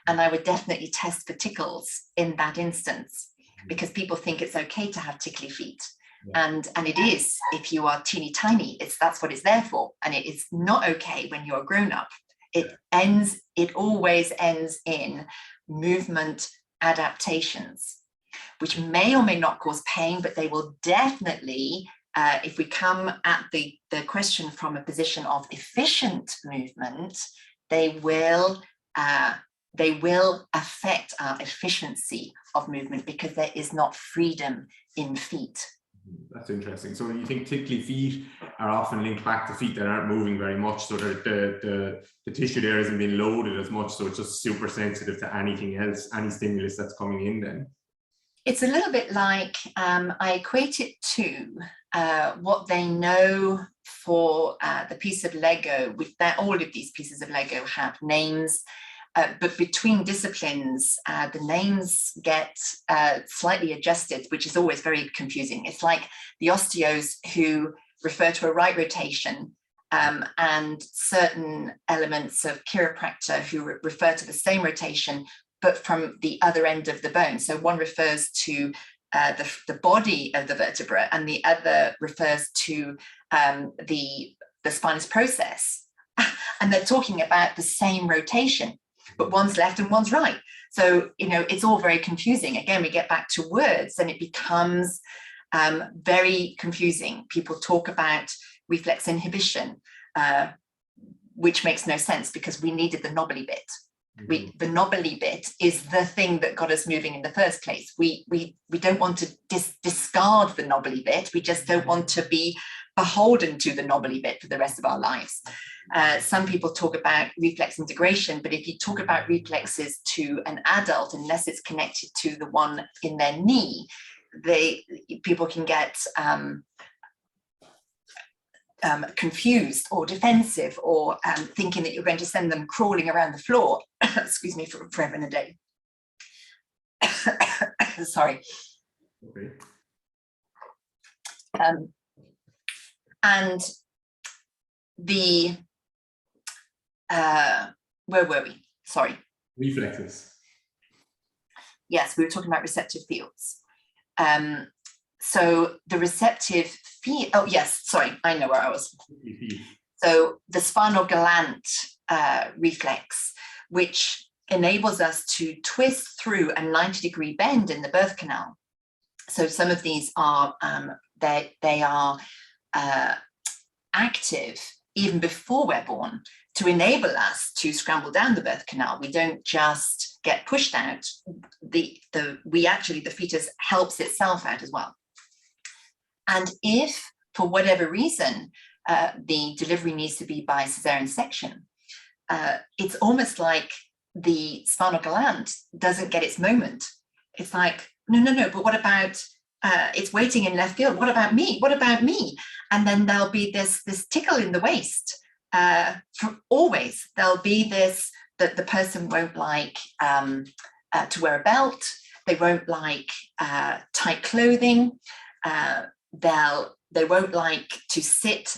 And I would definitely test for tickles in that instance, because people think it's okay to have tickly feet. Yeah. And it is, if you are teeny tiny, that's what it's there for. And it is not okay when you're grown up. It always ends in movement adaptations, which may or may not cause pain, but they will definitely, if we come at the question from a position of efficient movement, they will affect our efficiency of movement because there is not freedom in feet. That's interesting. So you think tickly feet are often linked back to feet that aren't moving very much, so that the tissue there isn't being loaded as much, so it's just super sensitive to anything else, any stimulus that's coming in then? It's a little bit like, I equate it to what they know for the piece of Lego, all of these pieces of Lego have names, but between disciplines, the names get slightly adjusted, which is always very confusing. It's like the osteos who refer to a right rotation, and certain elements of chiropractor who refer to the same rotation, but from the other end of the bone. So one refers to the body of the vertebra, and the other refers to the spinous process. And they're talking about the same rotation, but one's left and one's right. So, it's all very confusing. Again, we get back to words and it becomes very confusing. People talk about reflex inhibition, which makes no sense because we needed the knobbly bit. The knobbly bit is the thing that got us moving in the first place. We don't want to discard the knobbly bit. We just don't want to be beholden to the knobbly bit for the rest of our lives. Some people talk about reflex integration, but if you talk about reflexes to an adult, unless it's connected to the one in their knee, people can get confused or defensive, or thinking that you're going to send them crawling around the floor, excuse me, for forever and a day. Sorry. Okay. And where were we? Sorry. Reflexes. Yes, we were talking about receptive fields. So the receptive field, oh yes, sorry, I know where I was. So the spinal galant reflex, which enables us to twist through a 90-degree bend in the birth canal. So some of these are, they are active even before we're born to enable us to scramble down the birth canal. We don't just get pushed out. The fetus helps itself out as well. And if, for whatever reason, the delivery needs to be by cesarean section, it's almost like the spinal gland doesn't get its moment. It's like, no, but what about, it's waiting in left field. What about me? What about me? And then there'll be this tickle in the waist. For always, there'll be this, that the person won't like to wear a belt. They won't like tight clothing. They won't like to sit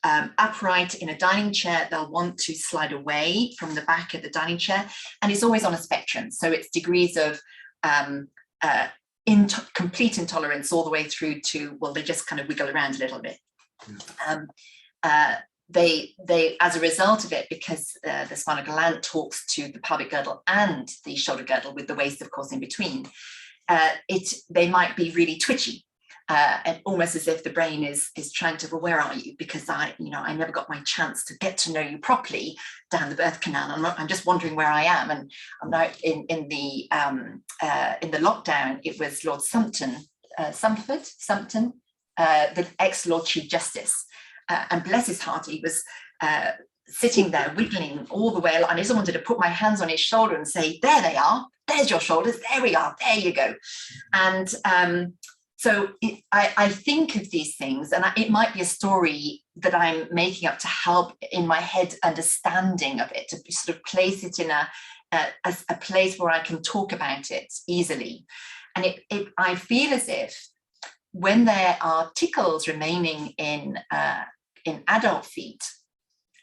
upright in a dining chair. They'll want to slide away from the back of the dining chair. And it's always on a spectrum. So it's degrees of complete intolerance all the way through to, well, they just kind of wiggle around a little bit. They as a result of it, because the spinal gland talks to the pelvic girdle and the shoulder girdle, with the waist of course in between, they might be really twitchy, and almost as if the brain is trying to, well, where are you? Because I never got my chance to get to know you properly down the birth canal. I'm just wondering where I am. And I'm now in the lockdown. It was Lord Sumpton, the ex-Lord Chief Justice, and bless his heart, he was sitting there wiggling all the way along. I just wanted to put my hands on his shoulder and say, there they are, there's your shoulders, there we are, there you go. And so I think of these things, and it might be a story that I'm making up to help in my head understanding of it, to sort of place it in a place where I can talk about it easily. And I feel as if when there are tickles remaining in adult feet,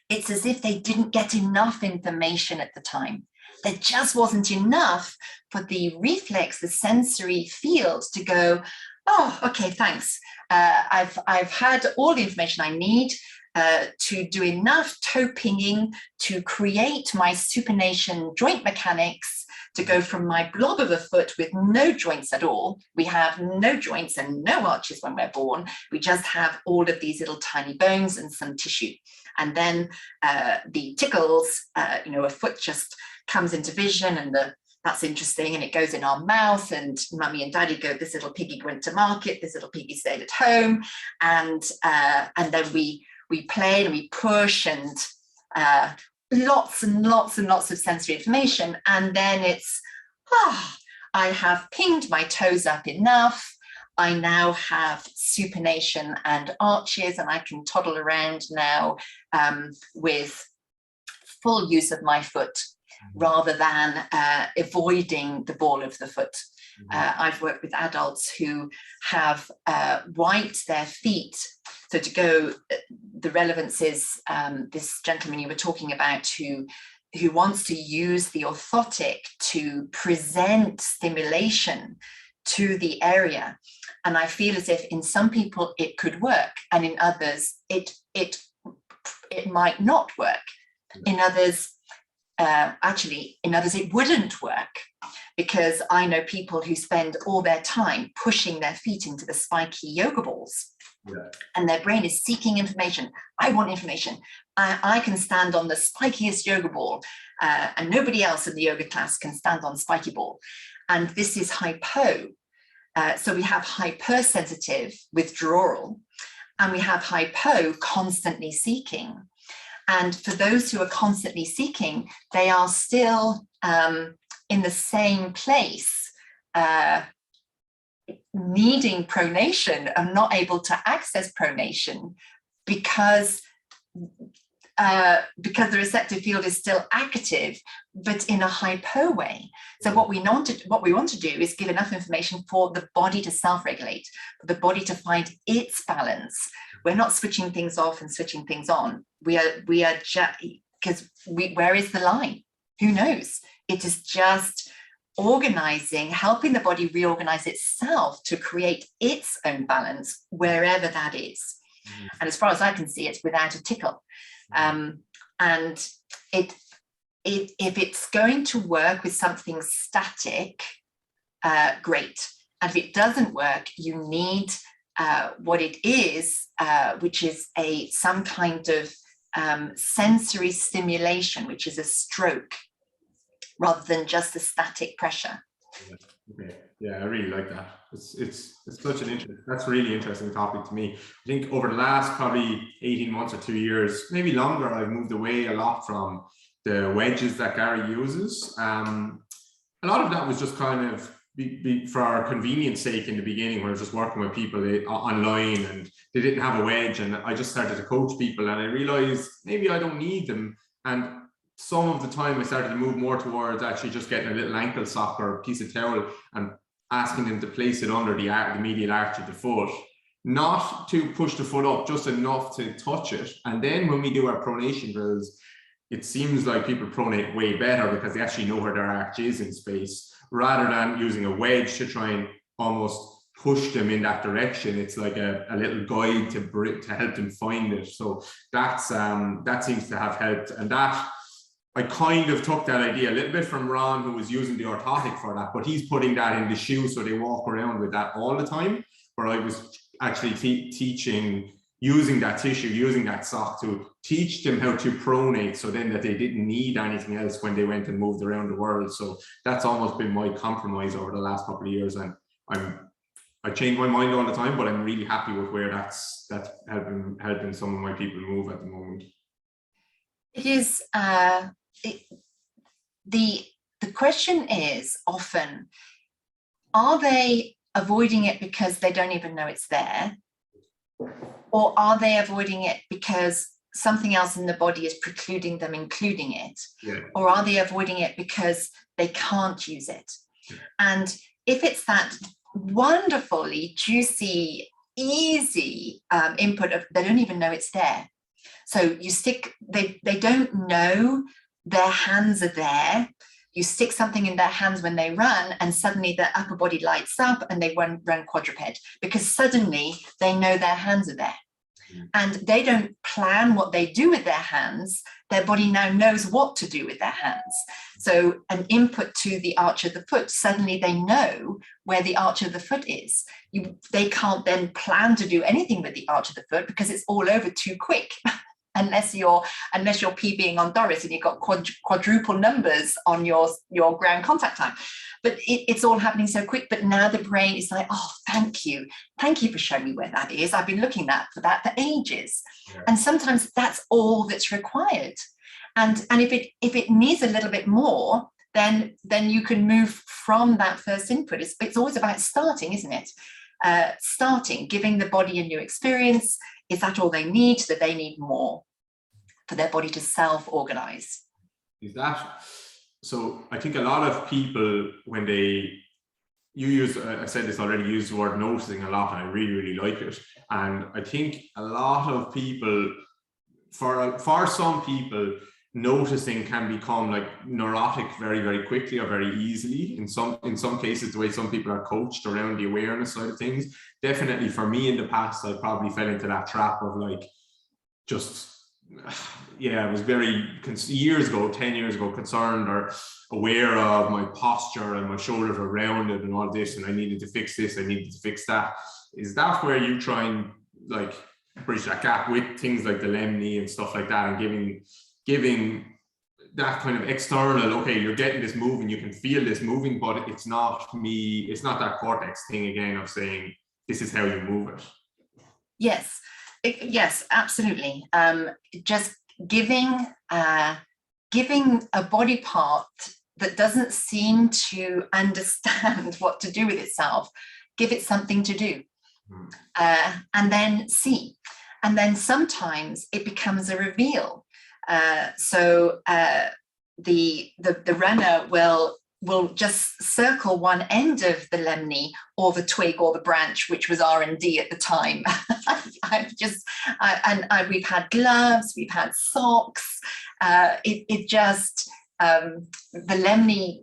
it's as if they didn't get enough information at the time. There just wasn't enough for the reflex, the sensory field, to go, oh, okay, thanks. I've had all the information I need to do enough toe pinging to create my supination joint mechanics, to go from my blob of a foot with no joints at all. We have no joints and no arches when we're born. We just have all of these little tiny bones and some tissue. And then the tickles, a foot just comes into vision, and that's interesting, and it goes in our mouth, and mummy and daddy go, this little piggy went to market, this little piggy stayed at home, and then we play and we push, and lots and lots and lots of sensory information. And then it's, I have pinged my toes up enough. I now have supination and arches, and I can toddle around now with full use of my foot, rather than avoiding the ball of the foot. I've worked with adults who have wiped their feet. So to go, the relevance is this gentleman you were talking about who wants to use the orthotic to present stimulation to the area. And I feel as if in some people it could work, and in others it might not work. In others, it wouldn't work, because I know people who spend all their time pushing their feet into the spiky yoga balls. And their brain is seeking information. I want information. I can stand on the spikiest yoga ball, and nobody else in the yoga class can stand on spiky ball. And this is hypo. So we have hypersensitive withdrawal, and we have hypo, constantly seeking. And for those who are constantly seeking, they are still in the same place, needing pronation and not able to access pronation because the receptive field is still active, but in a hypo way. So what we want to do is give enough information for the body to self-regulate, for the body to find its balance. We're not switching things off and switching things on. We are just, because where is the line? Who knows? It is just organizing, helping the body reorganize itself to create its own balance wherever that is. And as far as I can see, it's without a tickle. And if it's going to work with something static, great. And if it doesn't work, you need what it is, which is some kind of sensory stimulation, which is a stroke, rather than just a static pressure. Okay. Yeah, I really like that. It's such an interesting, that's a really interesting topic to me. I think over the last probably 18 months or 2 years, maybe longer, I've moved away a lot from the wedges that Gary uses. A lot of that was just kind of for our convenience sake in the beginning, when I was just working with people online and they didn't have a wedge, and I just started to coach people, and I realized maybe I don't need them. And some of the time I started to move more towards actually just getting a little ankle sock or a piece of towel and asking them to place it under the medial arch of the foot, not to push the foot up, just enough to touch it. And then when we do our pronation drills, it seems like people pronate way better because they actually know where their arch is in space, rather than using a wedge to try and almost push them in that direction. It's like a little guide to help them find it. So that's that seems to have helped. And that, I kind of took that idea a little bit from Ron, who was using the orthotic for that, but he's putting that in the shoe so they walk around with that all the time, where I was actually teaching, using that tissue, using that sock to teach them how to pronate, so then that they didn't need anything else when they went and moved around the world. So that's almost been my compromise over the last couple of years, and I change my mind all the time, but I'm really happy with where that's helping some of my people move at the moment. It is the question is often, are they avoiding it because they don't even know it's there? Or are they avoiding it because something else in the body is precluding them including it? Yeah. Or are they avoiding it because they can't use it? Yeah. And if it's that wonderfully juicy, easy input of they don't even know it's there. So you stick, they don't know their hands are there. You stick something in their hands when they run, and suddenly their upper body lights up and they run quadruped, because suddenly they know their hands are there. And they don't plan what they do with their hands. Their body now knows what to do with their hands. So an input to the arch of the foot, suddenly they know where the arch of the foot is. They can't then plan to do anything with the arch of the foot because it's all over too quick. Unless you're PBing on Doris and you've got quadruple numbers on your ground contact time. But it's all happening so quick. But now the brain is like, oh, thank you for showing me where that is. I've been looking for that for ages. Yeah. And sometimes that's all that's required. And if it needs a little bit more, then you can move from that first input. It's always about starting, isn't it? Starting, giving the body a new experience. Is that all they need? That they need more for their body to self-organize? Is that so? I think a lot of people, when you use, I said this already, use the word noticing a lot, and I really, really like it. And I think a lot of people, for some people, noticing can become like neurotic very, very quickly or very easily. In some cases, the way some people are coached around the awareness side of things. Definitely for me in the past, I probably fell into that trap of like, I was very, years ago, 10 years ago, concerned or aware of my posture and my shoulders are rounded and all this, and I needed to fix this, I needed to fix that. Is that where you try and like bridge that gap with things like the lemni and stuff like that, and giving that kind of external, okay, you're getting this moving, you can feel this moving, but it's not me, it's not that cortex thing again of saying, this is how you move it. Yes, yes, absolutely. Just giving a body part that doesn't seem to understand what to do with itself, give it something to do, and then see. And then sometimes it becomes a reveal. So the runner will just circle one end of the lemni or the twig or the branch, which was R&D at the time. We've had gloves, we've had socks. The lemni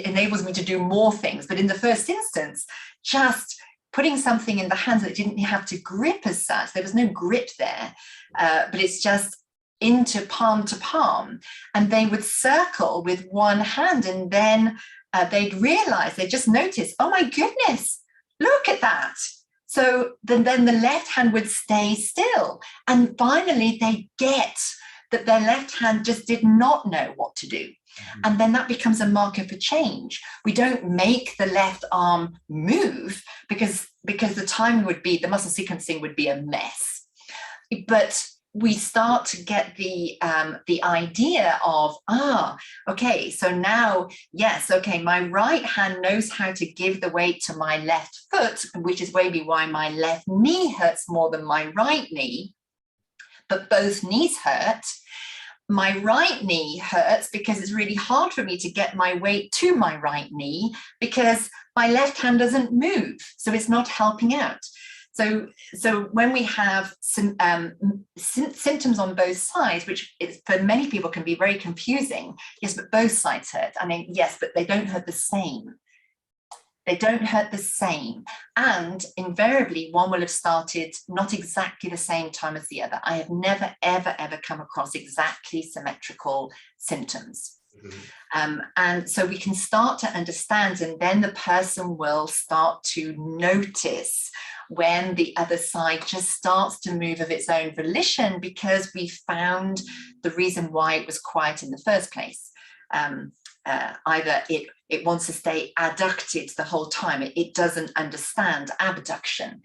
enables me to do more things. But in the first instance, just putting something in the hands that didn't have to grip as such, there was no grip there, but it's just into palm to palm, and they would circle with one hand, and then they'd realize, they just notice, oh my goodness, look at that. So then the left hand would stay still, and finally they get that their left hand just did not know what to do. And then that becomes a marker for change. We don't make the left arm move because the timing would be, the muscle sequencing would be a mess. But we start to get the idea of, okay, so now, yes, okay, my right hand knows how to give the weight to my left foot, which is maybe why my left knee hurts more than my right knee, but both knees hurt. My right knee hurts because it's really hard for me to get my weight to my right knee because my left hand doesn't move, so it's not helping out. So when we have some symptoms on both sides, which for many people can be very confusing, yes, but both sides hurt. I mean, yes, but they don't hurt the same. They don't hurt the same. And invariably, one will have started not exactly the same time as the other. I have never, ever, ever come across exactly symmetrical symptoms. And so we can start to understand, and then the person will start to notice when the other side just starts to move of its own volition, because we found the reason why it was quiet in the first place. Either it wants to stay adducted the whole time. It doesn't understand abduction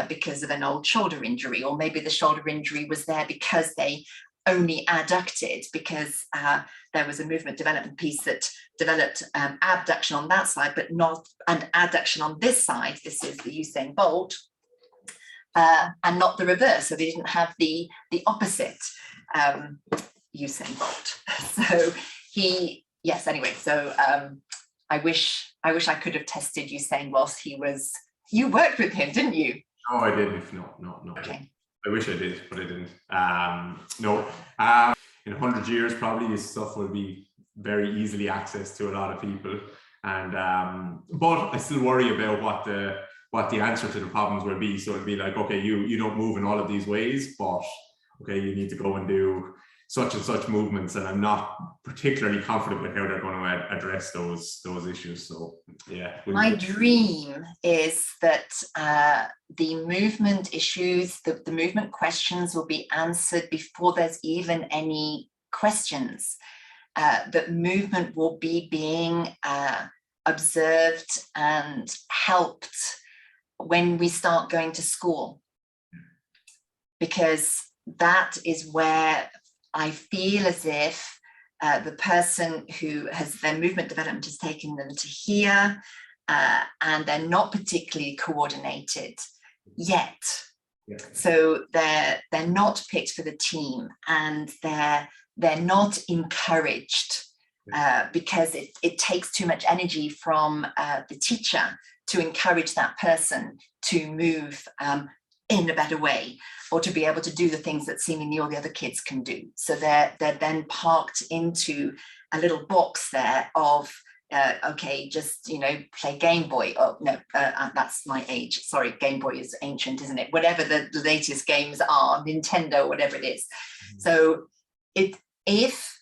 because of an old shoulder injury, or maybe the shoulder injury was there because they only adducted because there was a movement development piece that developed abduction on that side, but not an adduction on this side. This is the Usain Bolt, and not the reverse. So they didn't have the opposite Usain Bolt. So yes, anyway, so I wish I could have tested Usain whilst he was, you worked with him, didn't you? No, I didn't. No. Okay. I wish I did, but I didn't. No. In 100 years, probably this stuff will be very easily accessed to a lot of people. And but I still worry about what the answer to the problems will be. So it'll be like, okay, you don't move in all of these ways, but okay, you need to go and do such and such movements, and I'm not particularly confident with how they're going to address those issues. So yeah. My dream is that the movement issues, the movement questions will be answered before there's even any questions. That movement will be being observed and helped when we start going to school, because that is where I feel as if the person who has their movement development has taken them to here, and they're not particularly coordinated yet. Yeah. So they're not picked for the team, and they're not encouraged because it takes too much energy from the teacher to encourage that person to move in a better way, or to be able to do the things that seemingly all the other kids can do. So they're then parked into a little box there of, okay, just, play Game Boy. Oh, no, that's my age. Sorry, Game Boy is ancient, isn't it? Whatever the latest games are, Nintendo, whatever it is. Mm-hmm. So if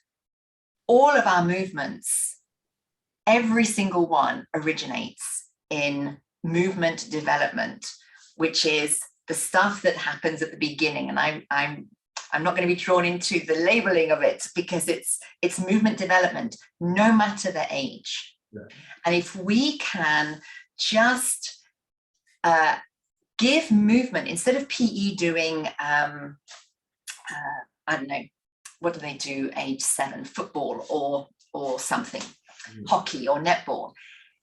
all of our movements, every single one originates in movement development, which is the stuff that happens at the beginning, and I'm not going to be drawn into the labeling of it, because it's movement development, no matter the age. Yeah. And if we can just give movement, instead of PE doing, I don't know, what do they do age 7, football or something, hockey or netball.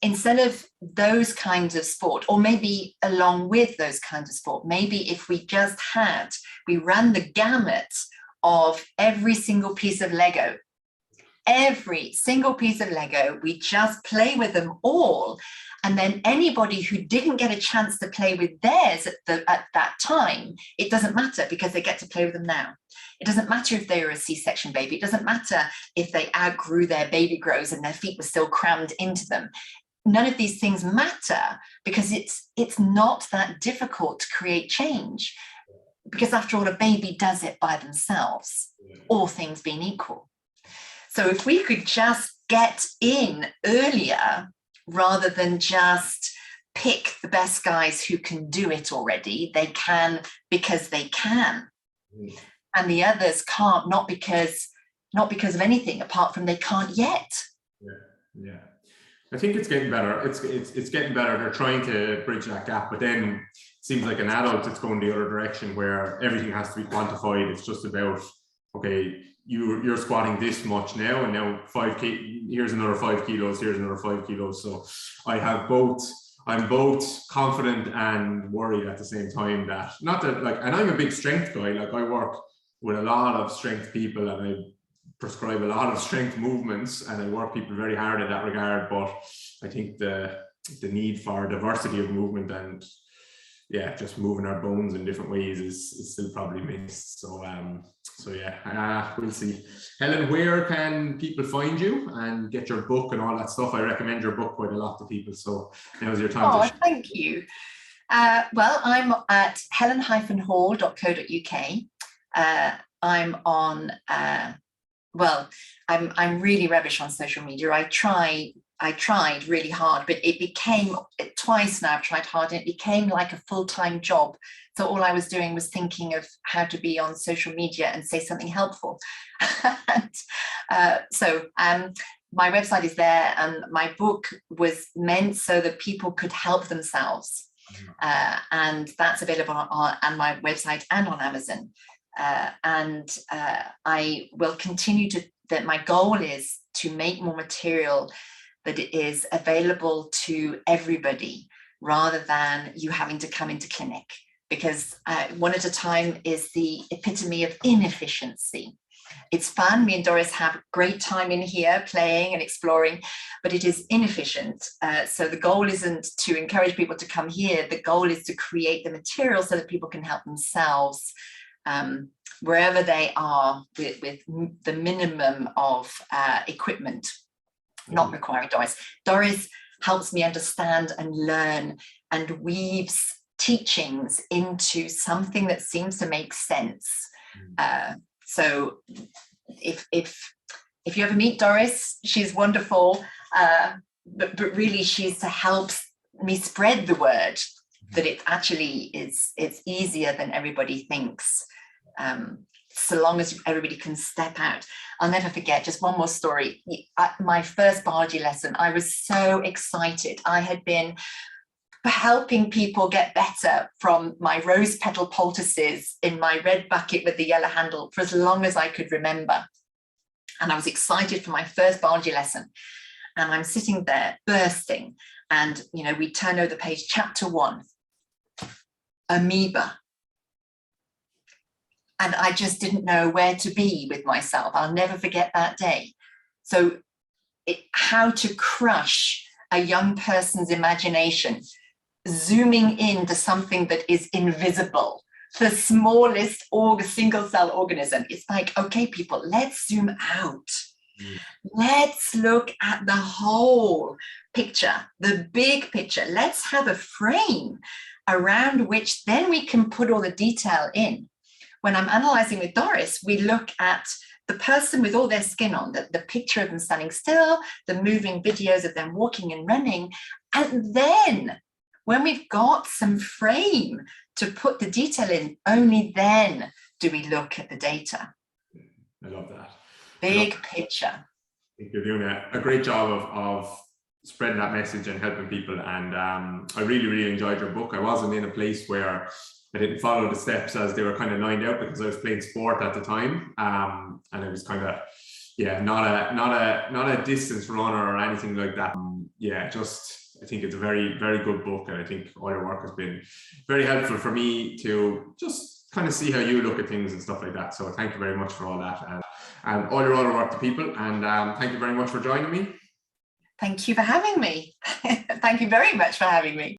Instead of those kinds of sport, or maybe along with those kinds of sport, maybe if we ran the gamut of every single piece of Lego, we just play with them all. And then anybody who didn't get a chance to play with theirs at that time, it doesn't matter, because they get to play with them now. It doesn't matter if they were a C-section baby. It doesn't matter if they outgrew their baby grows and their feet were still crammed into them. None of these things matter, because it's not that difficult to create change, because after all, a baby does it by themselves, all things being equal. So if we could just get in earlier, rather than just pick the best guys who can do it already, they can because they can, and the others can't, not because of anything apart from they can't yet. Yeah. I think it's getting better. It's getting better. They're trying to bridge that gap, but then seems like an adult, it's going the other direction where everything has to be quantified. It's just about, okay, you're squatting this much now, and now here's another 5 kilos, here's another 5 kilos. So I'm both confident and worried at the same time, that not that, like, and I'm a big strength guy. Like, I work with a lot of strength people, and I prescribe a lot of strength movements, and I work people very hard in that regard. But I think the need for diversity of movement and just moving our bones in different ways is still probably missed. So yeah, we'll see. Helen, where can people find you and get your book and all that stuff? I recommend your book quite a lot to people. So now's your time. Oh, thank you. Well, I'm at helen-hall.co.uk. I'm on, I'm really rubbish on social media. I tried really hard, but it became, twice now I've tried hard, and it became like a full-time job. So all I was doing was thinking of how to be on social media and say something helpful. My website is there, and my book was meant so that people could help themselves. And that's available on my website and on Amazon. I will continue that my goal is to make more material that is available to everybody, rather than you having to come into clinic, because one at a time is the epitome of inefficiency. It's fun. Me and Doris have a great time in here playing and exploring, but it is inefficient. So the goal isn't to encourage people to come here. The goal is to create the material so that people can help themselves wherever they are, with the minimum of equipment, not requiring Doris. Doris helps me understand and learn and weaves teachings into something that seems to make sense. So if you ever meet Doris, she's wonderful, but really she's to help me spread the word that it actually it's easier than everybody thinks, so long as everybody can step out. I'll never forget, just one more story. My first biology lesson, I was so excited. I had been helping people get better from my rose petal poultices in my red bucket with the yellow handle for as long as I could remember. And I was excited for my first biology lesson. And I'm sitting there bursting. And, we turn over the page, chapter 1, amoeba. And I just didn't know where to be with myself. I'll never forget that day. So how to crush a young person's imagination, zooming into something that is invisible, the smallest single cell organism. It's like, okay, people, let's zoom out. Let's look at the whole picture, the big picture. Let's have a frame around which then we can put all the detail in. When I'm analyzing with Doris, we look at the person with all their skin on, the picture of them standing still, the moving videos of them walking and running. And then when we've got some frame to put the detail in, only then do we look at the data. I love that. Big picture. I think you're doing a great job of spreading that message and helping people. And I really, really enjoyed your book. I wasn't in a place where I didn't follow the steps as they were kind of lined out, because I was playing sport at the time. And it was kind of, not a distance runner or anything like that. I think it's a very, very good book. And I think all your work has been very helpful for me to just kind of see how you look at things and stuff like that. So thank you very much for all that, and all your other work to people. And thank you very much for joining me. Thank you for having me. Thank you very much for having me.